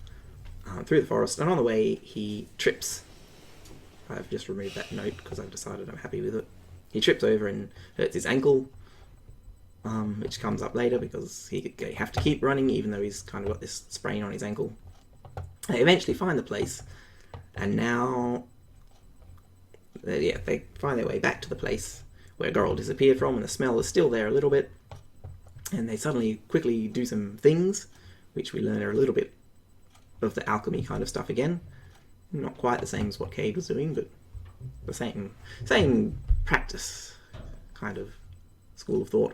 Speaker 1: through the forest, and on the way he trips. I've just removed that note because I've decided I'm happy with it. He trips over and hurts his ankle, which comes up later because he have to keep running even though he's kind of got this sprain on his ankle. They eventually find the place, and now they find their way back to the place where Gorrel disappeared from, and the smell is still there a little bit. And they suddenly quickly do some things, which we learn are a little bit of the alchemy kind of stuff again. Not quite the same as what Cade was doing, but the same practice kind of school of thought.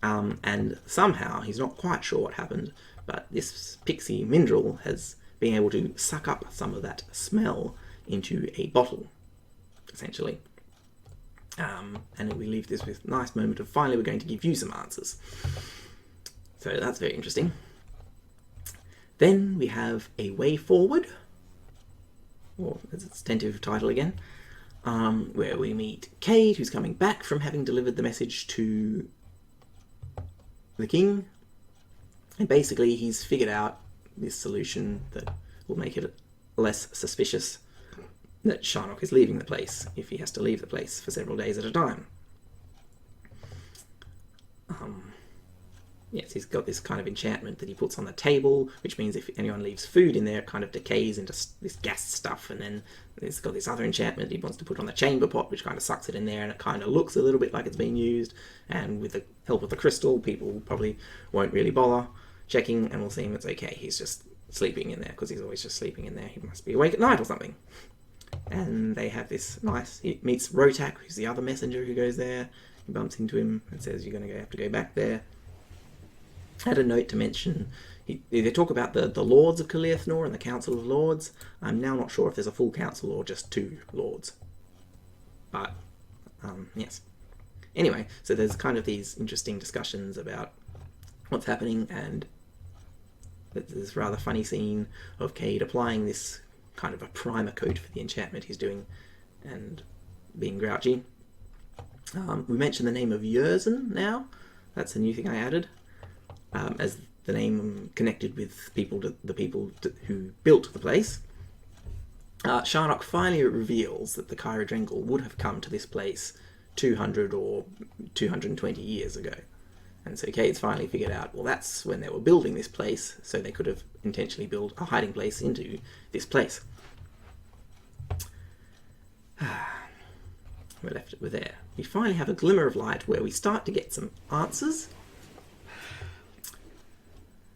Speaker 1: And somehow, he's not quite sure what happened, but this pixie Mindrel has been able to suck up some of that smell into a bottle, essentially. And we leave this with a nice moment of finally we're going to give you some answers. So that's very interesting. Then we have A Way Forward, or as its tentative title again, where we meet Cade, who's coming back from having delivered the message to the king. And basically he's figured out this solution that will make it less suspicious that Sharnock is leaving the place, if he has to leave the place for several days at a time. Yes, he's got this kind of enchantment that he puts on the table, which means if anyone leaves food in there, it kind of decays into this gas stuff, and then he's got this other enchantment he wants to put on the chamber pot, which kind of sucks it in there, and it kind of looks a little bit like it's being used, and with the help of the crystal, people probably won't really bother checking, and will seem it's okay, he's just sleeping in there, because he's always just sleeping in there, he must be awake at night or something. And they have this he meets Rotak, who's the other messenger who goes there. He bumps into him and says, you're going to have to go back there. I had a note to mention, they talk about the Lords of Caerleon and the Council of Lords. I'm now not sure if there's a full council or just 2 lords. But, yes. Anyway, so there's kind of these interesting discussions about what's happening, and there's this rather funny scene of Cade applying this kind of a primer coat for the enchantment he's doing and being grouchy. We mentioned the name of Yerzen now. That's a new thing I added, as the name connected with the people who built the place. Sharnock finally reveals that the Kyrodrengel would have come to this place 200 or 220 years ago. And so Cade's finally figured out, well, that's when they were building this place, so they could have intentionally built a hiding place into this place. We're left with there. We finally have a glimmer of light where we start to get some answers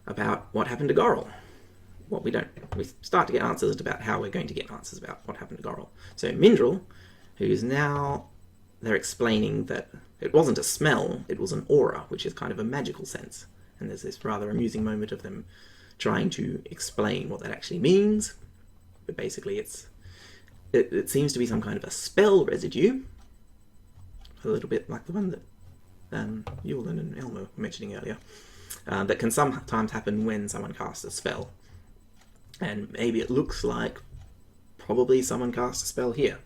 Speaker 1: about what happened to Gorrel. well, we start to get answers about how we're going to get answers about what happened to Gorrel. So Mindrel, who's now, they're explaining that it wasn't a smell, it was an aura, which is kind of a magical sense. And there's this rather amusing moment of them trying to explain what that actually means. But basically it seems to be some kind of a spell residue, a little bit like the one that Yulin and Elmo were mentioning earlier, that can sometimes happen when someone casts a spell. And maybe it looks like probably someone cast a spell here.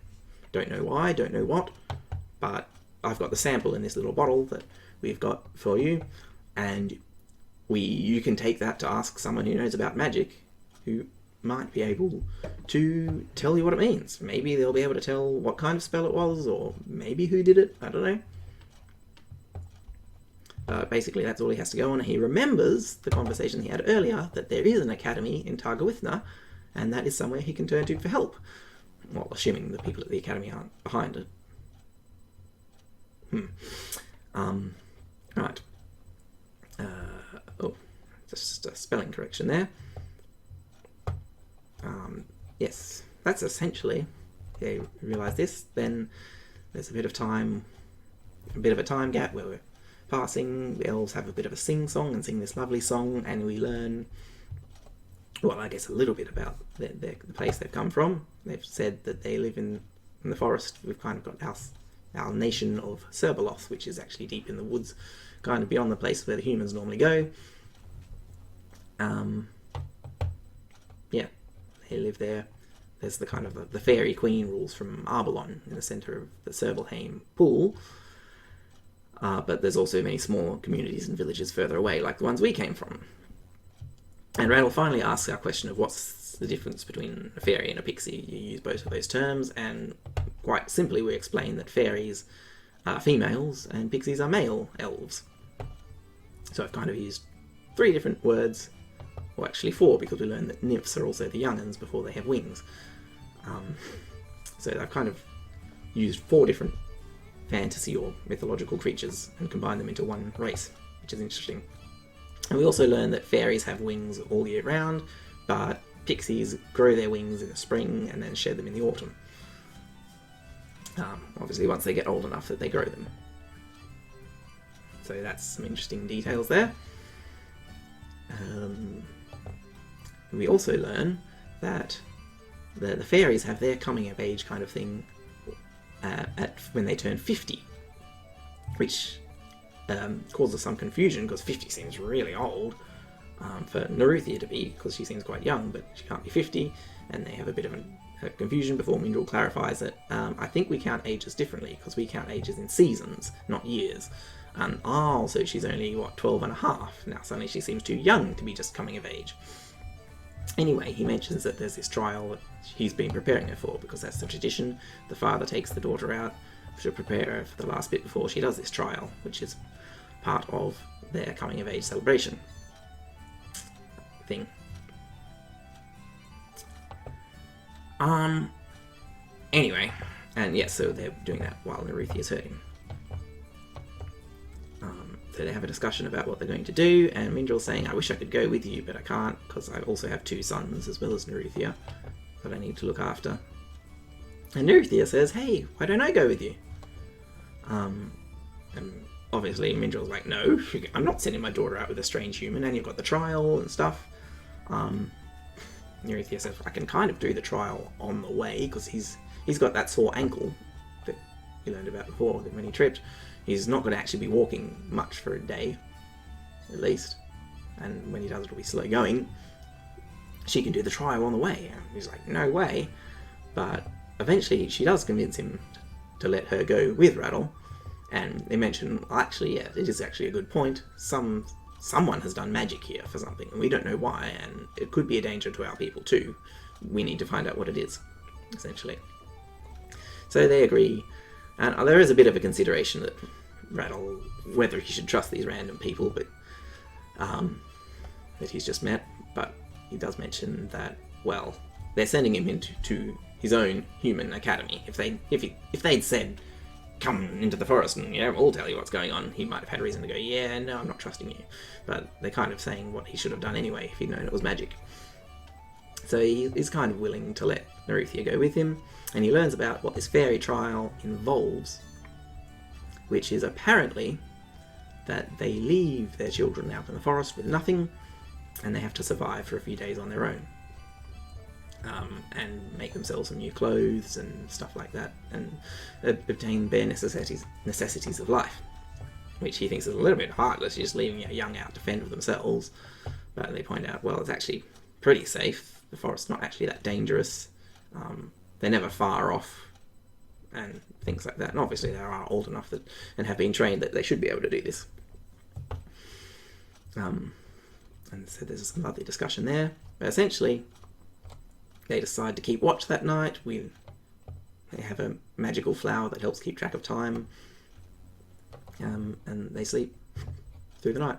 Speaker 1: Don't know why, don't know what, but I've got the sample in this little bottle that we've got for you, and you can take that to ask someone who knows about magic, who might be able to tell you what it means. Maybe they'll be able to tell what kind of spell it was, or maybe who did it, I don't know. Basically, that's all he has to go on. He remembers the conversation he had earlier, that there is an academy in Targawithna, and that is somewhere he can turn to for help. Well, assuming the people at the academy aren't behind it. Right. Just a spelling correction there. Yes, that's essentially, you realise this, then there's a bit of a time gap where we're passing, the elves have a bit of a sing-song and sing this lovely song, and we learn, well, I guess a little bit about the place they've come from. They've said that they live in the forest. We've kind of got our nation of Cerbaloth, which is actually deep in the woods, kind of beyond the place where the humans normally go. Yeah, they live there. There's the kind of the fairy queen rules from Arbelon in the centre of the Cerbelheim pool. But there's also many small communities and villages further away, like the ones we came from. And Randall finally asks our question of what's the difference between a fairy and a pixie. You use both of those terms, and quite simply we explain that fairies are females and pixies are male elves. So I've kind of used 3 different words, or actually 4, because we learned that nymphs are also the young'uns before they have wings. So I've kind of used 4 different fantasy or mythological creatures and combined them into one race, which is interesting. And we also learn that fairies have wings all year round, but pixies grow their wings in the spring and then shed them in the autumn. Obviously once they get old enough that they grow them. So that's some interesting details there. We also learn that the fairies have their coming of age kind of thing when they turn 50, which causes some confusion, because 50 seems really old for Neruthia to be, because she seems quite young, but she can't be 50, and they have a bit of a confusion before Mindrel clarifies that I think we count ages differently, because we count ages in seasons, not years. So she's only, 12 and a half. Now suddenly she seems too young to be just coming of age. Anyway, he mentions that there's this trial that he's been preparing her for, because that's the tradition. The father takes the daughter out to prepare her for the last bit before she does this trial, which is part of their coming of age celebration thing. Anyway, and yes, so they're doing that while Neruthia is hurting. So they have a discussion about what they're going to do, and Mindrel's saying, I wish I could go with you, but I can't, because I also have 2 sons as well as Neruthia that I need to look after. And Neruthia says, hey, why don't I go with you? And obviously Mindrel's like, no, I'm not sending my daughter out with a strange human, and you've got the trial and stuff. Neruthia says, I can kind of do the trial on the way, because he's got that sore ankle that he learned about before when he tripped. He's not going to actually be walking much for a day, at least. And when he does, it'll be slow going. She can do the trial on the way. And he's like, no way. But eventually she does convince him to let her go with Rattle. And they mention, actually, yeah, it is actually a good point. Someone has done magic here for something, and we don't know why, and it could be a danger to our people too. We need to find out what it is, essentially. So they agree. And there is a bit of a consideration that Rattle, whether he should trust these random people, but that he's just met. But he does mention that, well, they're sending him into his own human academy. If they'd said, come into the forest and we'll tell you what's going on, he might have had reason to go, yeah, no, I'm not trusting you. But they're kind of saying what he should have done anyway if he'd known it was magic. So he is kind of willing to let Neruthia go with him, and he learns about what this fairy trial involves, which is apparently that they leave their children out in the forest with nothing, and they have to survive for a few days on their own. And make themselves some new clothes and stuff like that, and obtain bare necessities of life, which he thinks is a little bit heartless, just leaving a young out to fend for themselves. But they point out, well, it's actually pretty safe. The forest's not actually that dangerous. They're never far off, and things like that. And obviously they are old enough and have been trained that they should be able to do this. And so there's some lovely discussion there. But essentially, they decide to keep watch that night. They have a magical flower that helps keep track of time. And they sleep through the night.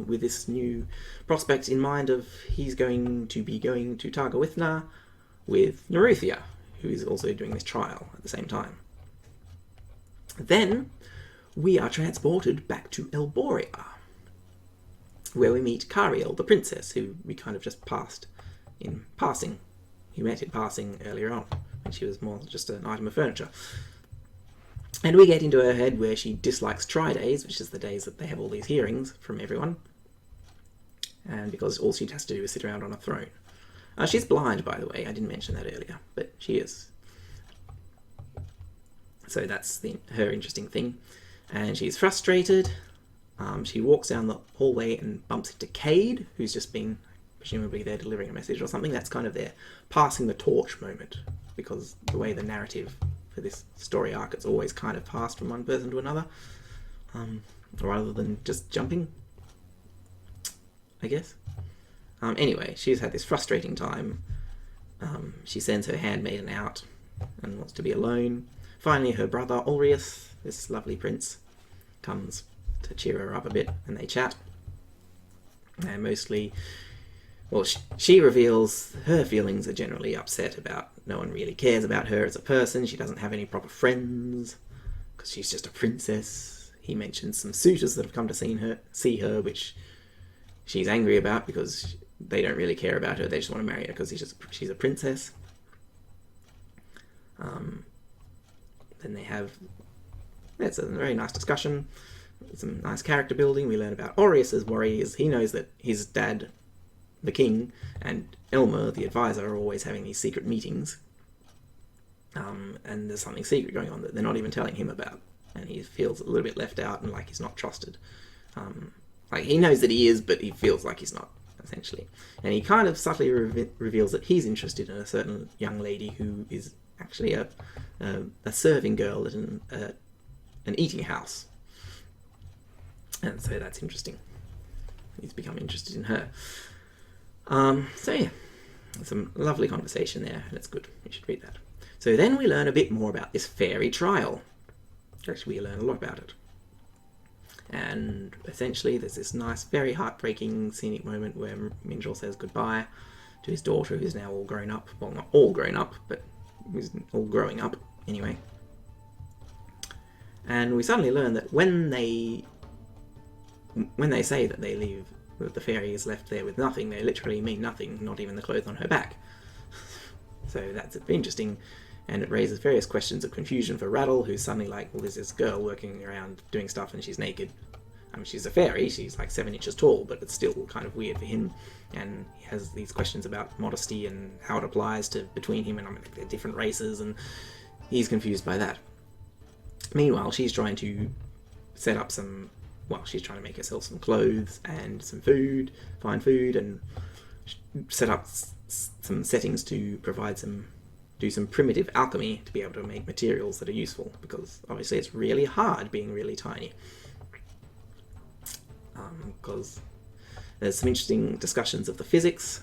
Speaker 1: With this new prospect in mind of he's going to be going to Targawithna with Neruthia, who is also doing this trial at the same time. Then we are transported back to Elboria, where we meet Cariel, the princess, who we kind of just passed in passing. You met in passing earlier on, when she was more just an item of furniture. And we get into her head where she dislikes Tri-Days, which is the days that they have all these hearings from everyone. And because all she has to do is sit around on a throne. She's blind, by the way. I didn't mention that earlier, but she is. So that's her interesting thing. And she's frustrated. She walks down the hallway and bumps into Cade, who's just been presumably there delivering a message or something. That's kind of their passing the torch moment, because the way the narrative for this story arc, it's always kind of passed from one person to another, rather than just jumping, I guess. Anyway, she's had this frustrating time. She sends her handmaiden out and wants to be alone. Finally, her brother Ulrius, this lovely prince, comes to cheer her up a bit, and they chat. And mostly, well, she reveals her feelings are generally upset about no one really cares about her as a person. She doesn't have any proper friends because she's just a princess. He mentions some suitors that have come to see her, which she's angry about because they don't really care about her. They just want to marry her because she's a princess. Then they have... It's a very nice discussion. Some nice character building. We learn about Aureus's worries. He knows that his dad, the king, and Elmer, the advisor, are always having these secret meetings. And there's something secret going on that they're not even telling him about. And he feels a little bit left out and like he's not trusted. Like he knows that he is, but he feels like he's not, essentially. And he kind of subtly reveals that he's interested in a certain young lady who is actually a serving girl at an eating house. And so that's interesting. He's become interested in her. So yeah, some lovely conversation there, and it's good. You should read that. So then we learn a bit more about this fairy trial. Actually, we learn a lot about it. And essentially, there's this nice, very heartbreaking scenic moment where Mindrel says goodbye to his daughter, who's now all grown up. Well, not all grown up, but who's all growing up anyway. And we suddenly learn that when they say that they leave, that the fairy is left there with nothing, they literally mean nothing, not even the clothes on her back. So that's interesting, and it raises various questions of confusion for Rattle, who's suddenly like, well, there's this girl working around doing stuff and she's naked. I mean, she's a fairy, she's like 7 inches tall, but it's still kind of weird for him, and he has these questions about modesty and how it applies to between him and they're different races, and he's confused by that. Meanwhile, she's trying to set up she's trying to make herself some clothes and some food, find food, and set up some settings to do some primitive alchemy to be able to make materials that are useful, because obviously it's really hard being really tiny. Because there's some interesting discussions of the physics.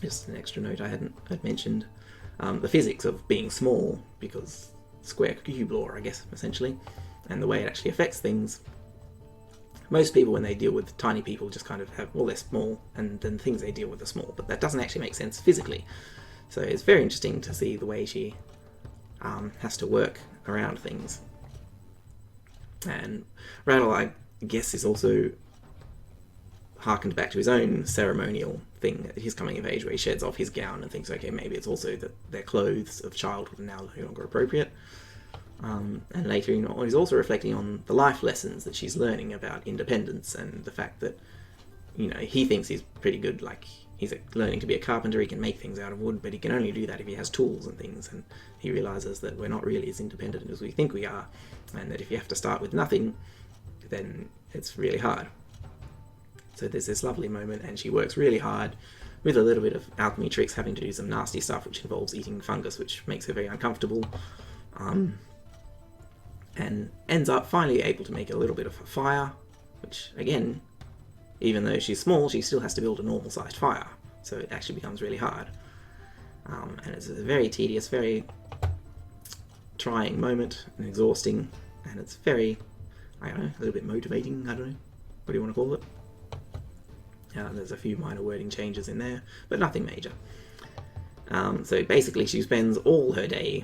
Speaker 1: Just an extra note I'd mentioned. The physics of being small, because square cube law, I guess, essentially, and the way it actually affects things. Most people, when they deal with tiny people, just kind of have, well, they're small, and then the things they deal with are small, but that doesn't actually make sense physically. So it's very interesting to see the way she has to work around things. And Rattle, I guess, is also harkened back to his own ceremonial thing, his coming of age, where he sheds off his gown and thinks, okay, maybe it's also that their clothes of childhood are now no longer appropriate. And later, he's also reflecting on the life lessons that she's learning about independence and the fact that, he thinks he's pretty good, like, he's learning to be a carpenter, he can make things out of wood, but he can only do that if he has tools and things, and he realises that we're not really as independent as we think we are, and that if you have to start with nothing, then it's really hard. So there's this lovely moment, and she works really hard with a little bit of alchemy tricks, having to do some nasty stuff which involves eating fungus, which makes her very uncomfortable, and ends up finally able to make a little bit of a fire, which, again, even though she's small, she still has to build a normal-sized fire, so it actually becomes really hard. And it's a very tedious, very trying moment, and exhausting, and it's very, I don't know, a little bit motivating, I don't know, what do you want to call it? There's a few minor wording changes in there, but nothing major. So basically she spends all her day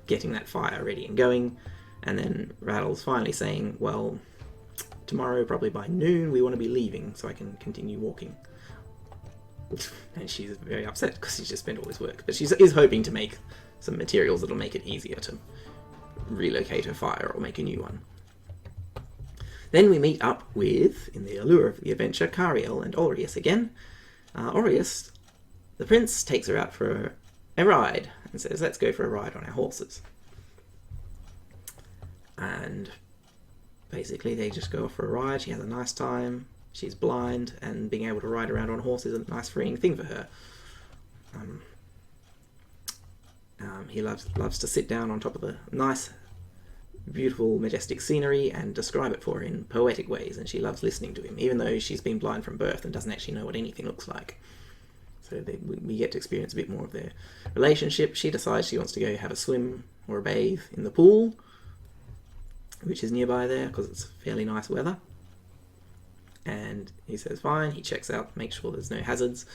Speaker 1: getting that fire ready and going, and then Rattle's finally saying, well, tomorrow, probably by noon, we want to be leaving so I can continue walking. And she's very upset because she's just spent all this work. But she is hoping to make some materials that'll make it easier to relocate her fire or make a new one. Then we meet up with, in the Allure of the Adventure, Cariel and Aureus again. Aureus, the prince, takes her out for a ride and says, let's go for a ride on our horses. And basically, they just go off for a ride. She has a nice time. She's blind, and being able to ride around on horses is a nice freeing thing for her. He loves to sit down on top of the nice, beautiful, majestic scenery and describe it for her in poetic ways, and she loves listening to him, even though she's been blind from birth and doesn't actually know what anything looks like. So we get to experience a bit more of their relationship. She decides she wants to go have a swim or a bathe in the pool, which is nearby there because it's fairly nice weather. And he says fine, he checks out, makes sure there's no hazards,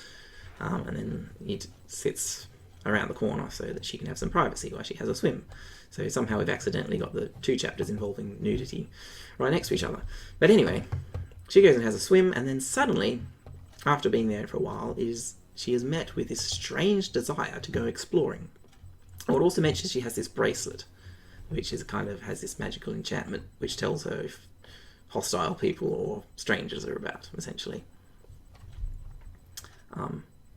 Speaker 1: and then he sits around the corner so that she can have some privacy while she has a swim. So somehow we've accidentally got the two chapters involving nudity right next to each other. But anyway, she goes and has a swim, and then suddenly, after being there for a while, she is met with this strange desire to go exploring. I would also mention she has this bracelet, which is has this magical enchantment, which tells her if hostile people or strangers are about, essentially.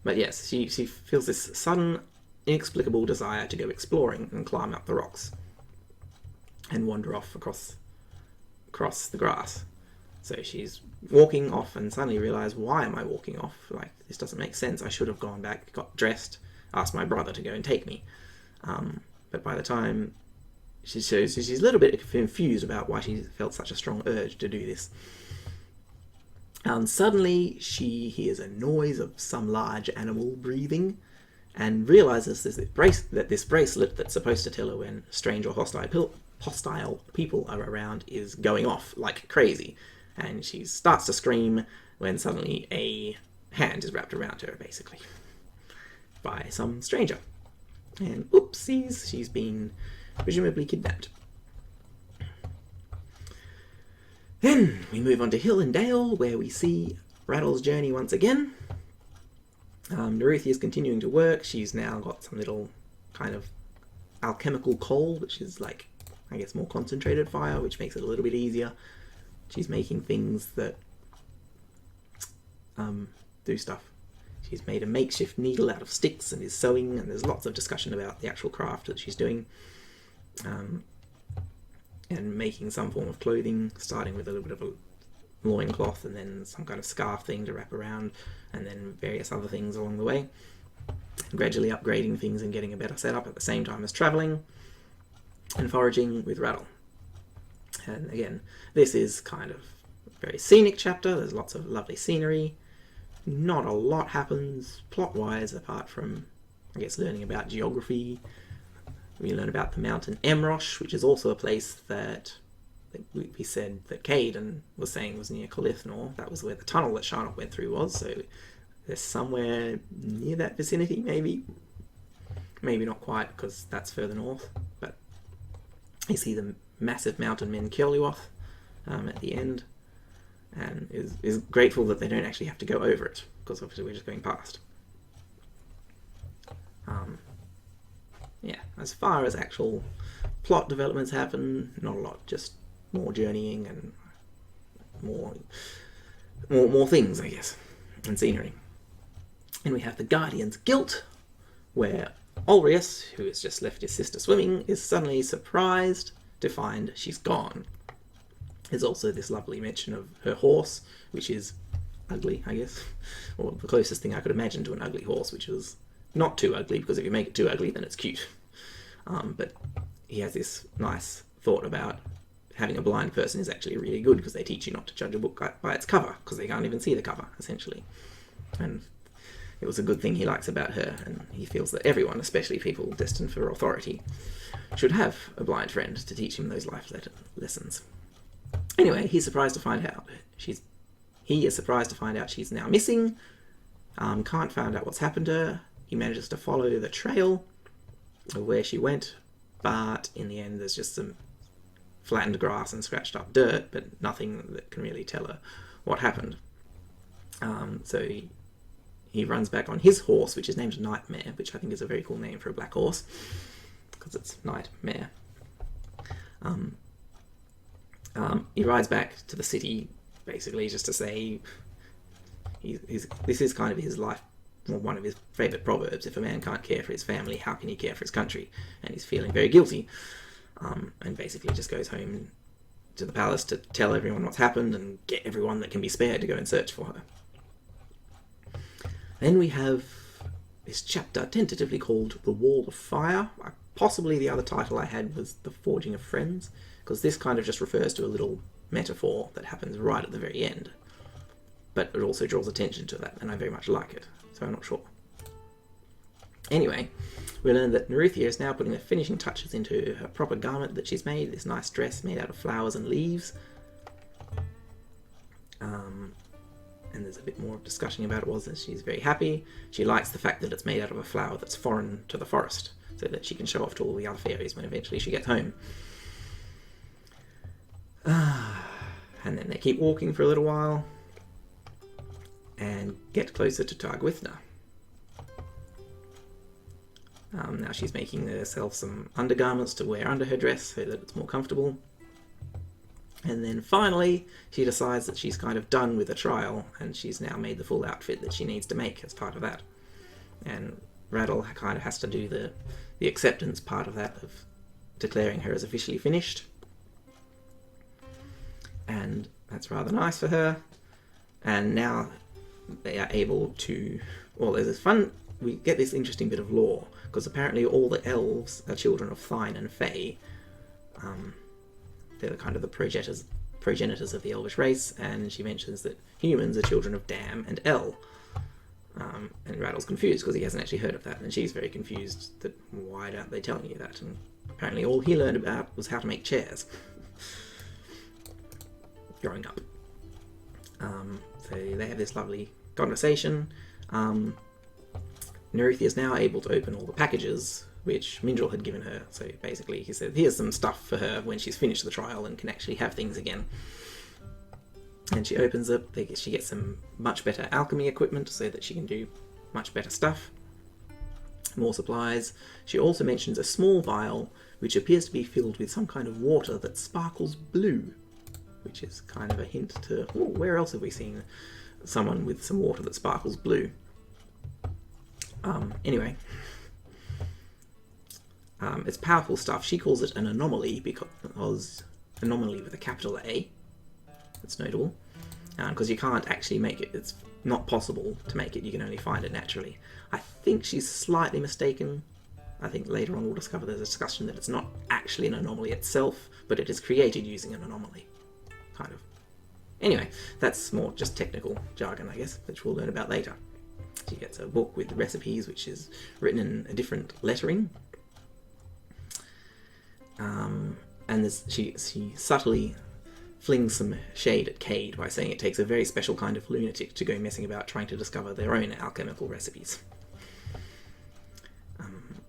Speaker 1: But yes, she feels this sudden, inexplicable desire to go exploring and climb up the rocks and wander off across the grass. So she's walking off and suddenly realises, why am I walking off? Like, this doesn't make sense. I should have gone back, got dressed, asked my brother to go and take me. But by the time she's a little bit confused about why she felt such a strong urge to do this. Suddenly she hears a noise of some large animal breathing and realises that this bracelet that's supposed to tell her when strange or hostile people are around is going off like crazy. And she starts to scream when suddenly a hand is wrapped around her, basically, by some stranger. And oopsies, she's been presumably kidnapped. Then we move on to Hill and Dale, where we see Rattle's journey once again. Neruthi is continuing to work. She's now got some little kind of alchemical coal, which is like, I guess, more concentrated fire, which makes it a little bit easier. She's making things that do stuff. She's made a makeshift needle out of sticks and is sewing, and there's lots of discussion about the actual craft that she's doing. And making some form of clothing, starting with a little bit of a loincloth and then some kind of scarf thing to wrap around, and then various other things along the way. Gradually upgrading things and getting a better setup at the same time as travelling and foraging with Rattle. And again, this is kind of a very scenic chapter. There's lots of lovely scenery. Not a lot happens plot-wise apart from, I guess, learning about geography. We learn about the mountain Emrosh, which is also a place that we said that Caden was saying was near Colithnor. That was where the tunnel that Sharnock went through was, so there's somewhere near that vicinity, maybe. Maybe not quite, because that's further north, but you see the massive mountain men Kellywath at the end, and is grateful that they don't actually have to go over it, because obviously we're just going past. Yeah, as far as actual plot developments happen, not a lot, just more journeying and more things, I guess, and scenery. And we have the Guardian's Guilt, where Olifs, who has just left his sister swimming, is suddenly surprised to find she's gone. There's also this lovely mention of her horse, which is ugly, I guess, or the closest thing I could imagine to an ugly horse, which was not too ugly, because if you make it too ugly, then it's cute. But he has this nice thought about having a blind person is actually really good, because they teach you not to judge a book by its cover, because they can't even see the cover, essentially. And it was a good thing he likes about her, and he feels that everyone, especially people destined for authority, should have a blind friend to teach him those life lessons. Anyway, he's surprised to find out she's now missing. Can't find out what's happened to her. He manages to follow the trail of where she went, but in the end there's just some flattened grass and scratched up dirt, but nothing that can really tell her what happened. So he runs back on his horse, which is named Nightmare, which I think is a very cool name for a black horse, because it's Nightmare. He rides back to the city, basically just to say this is kind of his life, well, one of his favourite proverbs: if a man can't care for his family, how can he care for his country? And he's feeling very guilty, and basically just goes home to the palace to tell everyone what's happened and get everyone that can be spared to go and search for her. Then we have this chapter tentatively called The Wall of Fire. Possibly the other title I had was The Forging of Friends, because this kind of just refers to a little metaphor that happens right at the very end. But it also draws attention to that, and I very much like it, so I'm not sure. Anyway, we learn that Neruthia is now putting the finishing touches into her proper garment that she's made, this nice dress made out of flowers and leaves. And there's a bit more discussion about it, that she's very happy. She likes the fact that it's made out of a flower that's foreign to the forest, so that she can show off to all the other fairies when eventually she gets home. And then they keep walking for a little while and get closer to Targwithna. Now she's making herself some undergarments to wear under her dress so that it's more comfortable. And then finally, she decides that she's kind of done with the trial, and she's now made the full outfit that she needs to make as part of that. And Rattle kind of has to do the acceptance part of that, of declaring her as officially finished. And that's rather nice for her. And now they are able to... Well, there's this fun... We get this interesting bit of lore, because apparently all the elves are children of Thine and Fay. They're kind of the progenitors of the elvish race, and she mentions that humans are children of Dam and El. And Rattle's confused because he hasn't actually heard of that, and she's very confused that why aren't they telling you that? And apparently all he learned about was how to make chairs growing up. So they have this lovely conversation. Neruthia is now able to open all the packages which Mindrel had given her. So basically he said, here's some stuff for her when she's finished the trial and can actually have things again. And she opens up, she gets some much better alchemy equipment so that she can do much better stuff. More supplies. She also mentions a small vial which appears to be filled with some kind of water that sparkles blue, which is kind of a hint to, where else have we seen someone with some water that sparkles blue? Anyway. It's powerful stuff. She calls it an anomaly because anomaly with a capital A. That's notable. Because you can't actually make it. It's not possible to make it. You can only find it naturally. I think she's slightly mistaken. I think later on we'll discover there's a discussion that it's not actually an anomaly itself, but it is created using an anomaly. Kind of. Anyway, that's more just technical jargon, I guess, which we'll learn about later. She gets a book with recipes, which is written in a different lettering. And she subtly flings some shade at Cade by saying it takes a very special kind of lunatic to go messing about trying to discover their own alchemical recipes.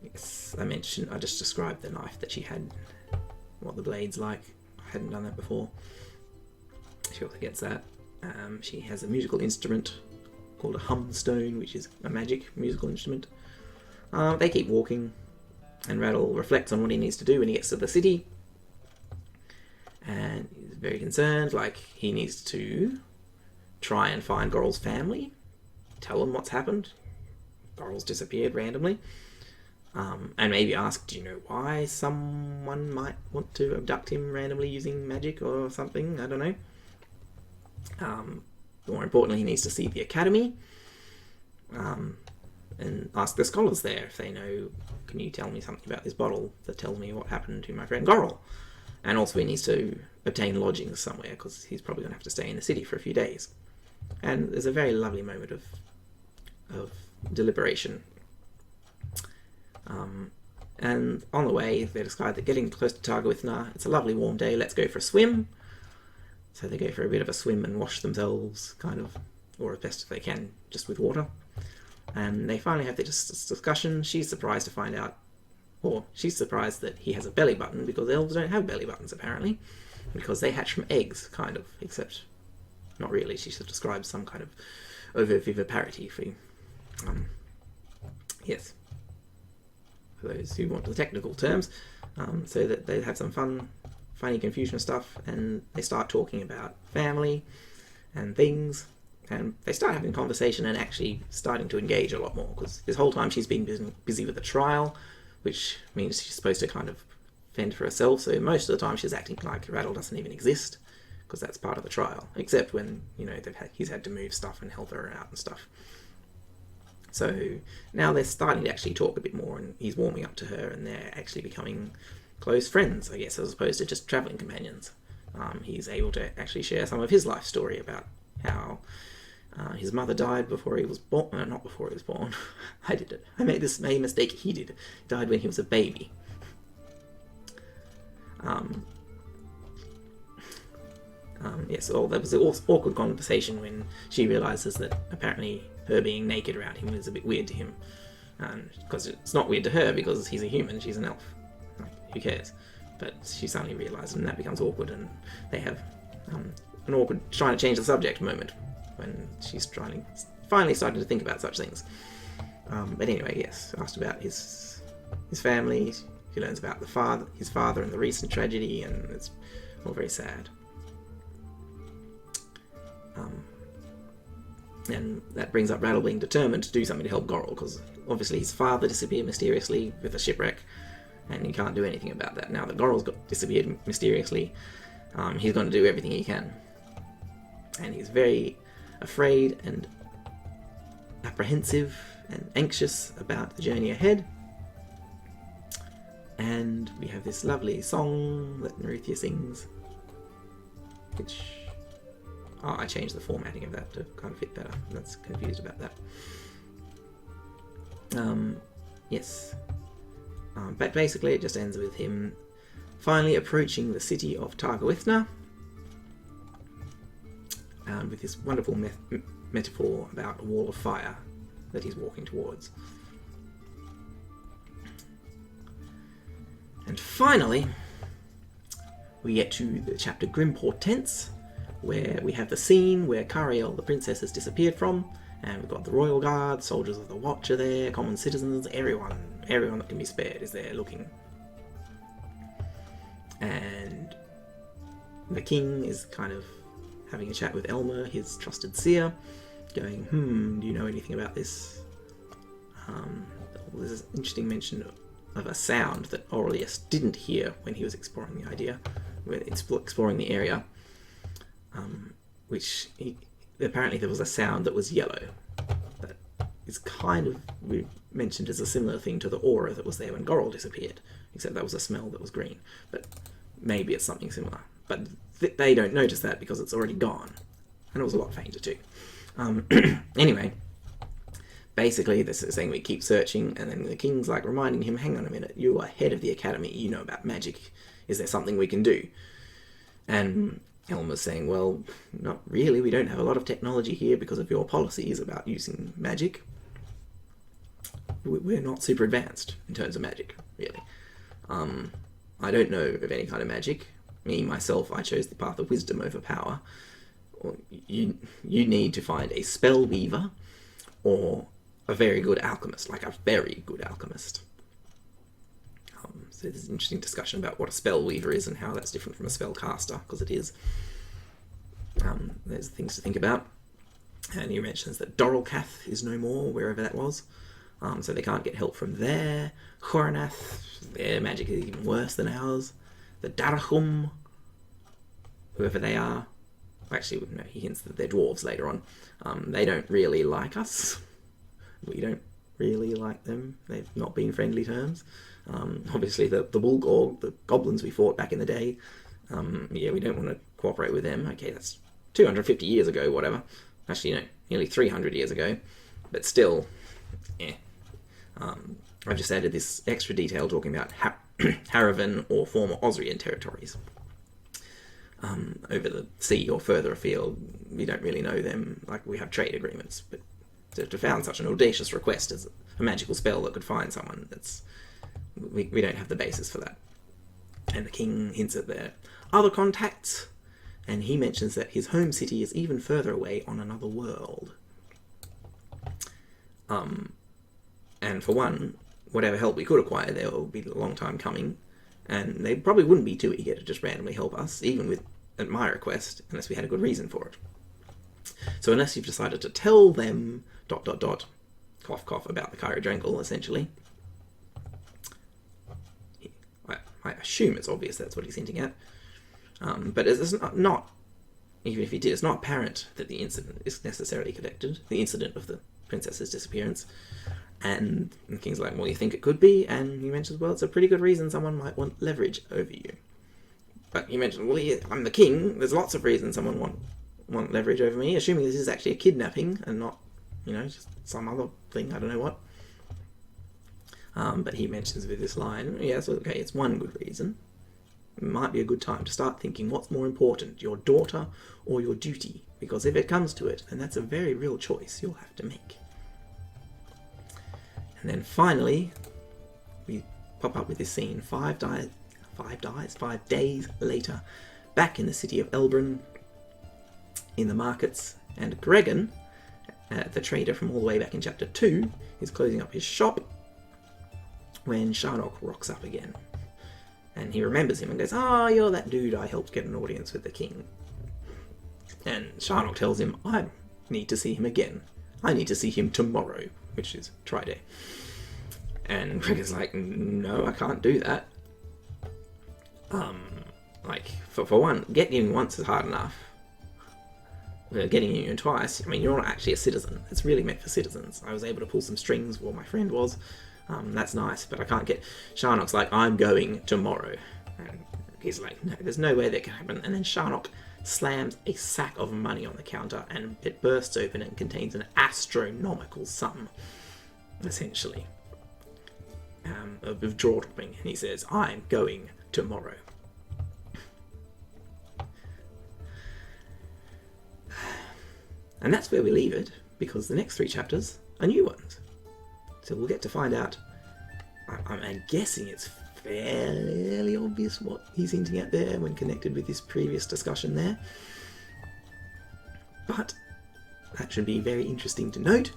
Speaker 1: Yes, I just described the knife that she had, what the blade's like. I hadn't done that before. She also gets that. She has a musical instrument called a humstone, which is a magic musical instrument. They keep walking, and Rattle reflects on what he needs to do when he gets to the city. And he's very concerned, like he needs to try and find Goral's family, tell them what's happened. Goral's disappeared randomly. And maybe ask, do you know why someone might want to abduct him randomly using magic or something? I don't know. More importantly, he needs to see the academy. And ask the scholars there if they know, can you tell me something about this bottle that tells me what happened to my friend Goral? And also he needs to obtain lodgings somewhere, because he's probably going to have to stay in the city for a few days. And there's a very lovely moment of deliberation. And on the way, they decide that getting close to Targawithna, it's a lovely warm day, let's go for a swim. So they go for a bit of a swim and wash themselves, kind of, or as best as they can, just with water. And they finally have this discussion. She's surprised to find out, or she's surprised that he has a belly button, because elves don't have belly buttons, apparently. Because they hatch from eggs, kind of, except not really. She sort of describes some kind of ovoviviparity for you. Yes. For those who want the technical terms. So that they have some funny confusion stuff, and they start talking about family and things. And they start having a conversation and actually starting to engage a lot more, because this whole time she's been busy with the trial, which means she's supposed to kind of fend for herself, so most of the time she's acting like Rattle doesn't even exist, because that's part of the trial, except when, you know, he's had to move stuff and help her out and stuff. So now they're starting to actually talk a bit more, and he's warming up to her, and they're actually becoming close friends, I guess, as opposed to just travelling companions. He's able to actually share some of his life story about how his mother died before he was born. Not before he was born. I did it. I made a mistake. He did. He died when he was a baby. Yes, there was an awkward conversation when she realises that apparently her being naked around him is a bit weird to him. Because it's not weird to her, because he's a human, she's an elf. Like, who cares? But she suddenly realises, and that becomes awkward, and they have an awkward trying to change the subject moment when she's finally starting to think about such things. But anyway, yes, asked about his family. She learns about his father and the recent tragedy, and it's all very sad. And that brings up Rattle being determined to do something to help Goral, because obviously his father disappeared mysteriously with a shipwreck, and he can't do anything about that. Now that Goral's disappeared mysteriously, he's going to do everything he can. And he's very afraid and apprehensive and anxious about the journey ahead. And we have this lovely song that Neruthia sings, which... Oh, I changed the formatting of that to kind of fit better. I was confused about that. Yes. But basically it just ends with him finally approaching the city of Targawithna, with this wonderful metaphor about a wall of fire that he's walking towards. And finally, we get to the chapter Grim Portents, where we have the scene where Cariel, the princess, has disappeared from, and we've got the Royal Guard, soldiers of the Watch are there, common citizens, everyone that can be spared is there looking. And the king is kind of having a chat with Elmer, his trusted seer, going, do you know anything about this? There's this interesting mention of a sound that Olifs didn't hear when he was exploring the area. Which apparently there was a sound that was yellow, that is kind of mentioned as a similar thing to the aura that was there when Goral disappeared, except that was a smell that was green. But maybe it's something similar. But they don't notice that because it's already gone, and it was a lot fainter too. Anyway, basically this is saying we keep searching, and then the king's like reminding him, hang on a minute, you are head of the academy, you know about magic, is there something we can do? And Elmer's saying, well, not really, we don't have a lot of technology here because of your policies about using magic. We're not super advanced in terms of magic, really. I don't know of any kind of magic. Me, myself, I chose the path of wisdom over power. You need to find a spell weaver or a very good alchemist, like a very good alchemist. So there's an interesting discussion about what a spell weaver is and how that's different from a spellcaster, because it is. There's things to think about. And he mentions that Doralcath is no more, wherever that was. So they can't get help from there. Khoranath, their magic is even worse than ours. The Darachum, whoever they are. Actually, no, he hints that they're dwarves later on. They don't really like us. We don't really like them. They've not been friendly terms. Obviously, the Bulgorg, the goblins we fought back in the day, we don't want to cooperate with them. Okay, that's 250 years ago, whatever. Actually, no, nearly 300 years ago. But still, I've just added this extra detail talking about Haravan or former Osrian territories. Over the sea or further afield, we don't really know them. Like, we have trade agreements, but to found such an audacious request as a magical spell that could find someone, we don't have the basis for that. And the king hints at their other contacts, and he mentions that his home city is even further away on another world. And for one, whatever help we could acquire there will be a long time coming, and they probably wouldn't be too eager to just randomly help us, even at my request, unless we had a good reason for it. So unless you've decided to tell them ... cough cough about the Chirodrangle, essentially. I assume it's obvious that's what he's hinting at. But it's not, even if he did, it's not apparent that the incident is necessarily connected, the incident of the princess's disappearance. And the king's like, well, you think it could be? And he mentions, well, it's a pretty good reason someone might want leverage over you. But he mentioned, well, I'm the king, there's lots of reasons someone want leverage over me, assuming this is actually a kidnapping and not, just some other thing, I don't know what. But he mentions with this line, yes, okay, it's one good reason. It might be a good time to start thinking what's more important, your daughter or your duty, because if it comes to it, then that's a very real choice you'll have to make. And then finally, we pop up with this scene 5 days later, back in the city of Elbrin, in the markets, and Gregan, the trader from all the way back in chapter 2, is closing up his shop when Sharnock rocks up again. And he remembers him and goes, you're that dude I helped get an audience with the king. And Sharnock tells him, I need to see him again. I need to see him tomorrow, which is Friday. And Gregan's like, no, I can't do that. For one, getting him once is hard enough. Getting you twice, you're not actually a citizen. It's really meant for citizens. I was able to pull some strings while my friend was. That's nice, but I can't get... Sharnock's like, I'm going tomorrow. And he's like, no, there's no way that can happen. And then Sharnock slams a sack of money on the counter, and it bursts open and contains an astronomical sum, essentially, of jaw dropping. And he says, I'm going tomorrow. And that's where we leave it, because the next 3 chapters are new ones. So we'll get to find out. I'm guessing it's fairly obvious what he's hinting at there when connected with this previous discussion there. But that should be very interesting to note.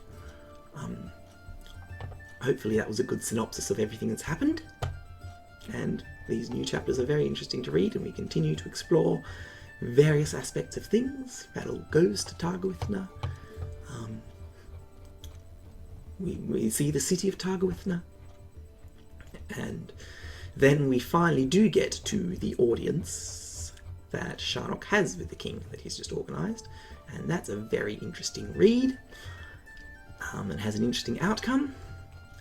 Speaker 1: Hopefully that was a good synopsis of everything that's happened. And these new chapters are very interesting to read, and we continue to explore various aspects of things. Battle goes to Targawithna. We see the city of Targawithna. And then we finally do get to the audience that Sharnock has with the king that he's just organised. And that's a very interesting read. And has an interesting outcome.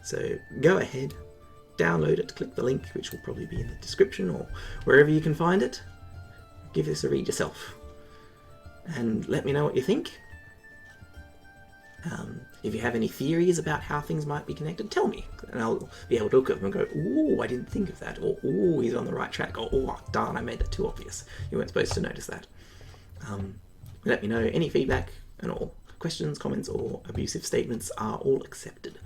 Speaker 1: So go ahead, download it, click the link, which will probably be in the description or wherever you can find it. Give this a read yourself. And let me know what you think. If you have any theories about how things might be connected, tell me. And I'll be able to look at them and go, ooh, I didn't think of that. Or, ooh, he's on the right track. Or, oh, darn, I made that too obvious. You weren't supposed to notice that. Let me know any feedback and all. Questions, comments, or abusive statements are all accepted.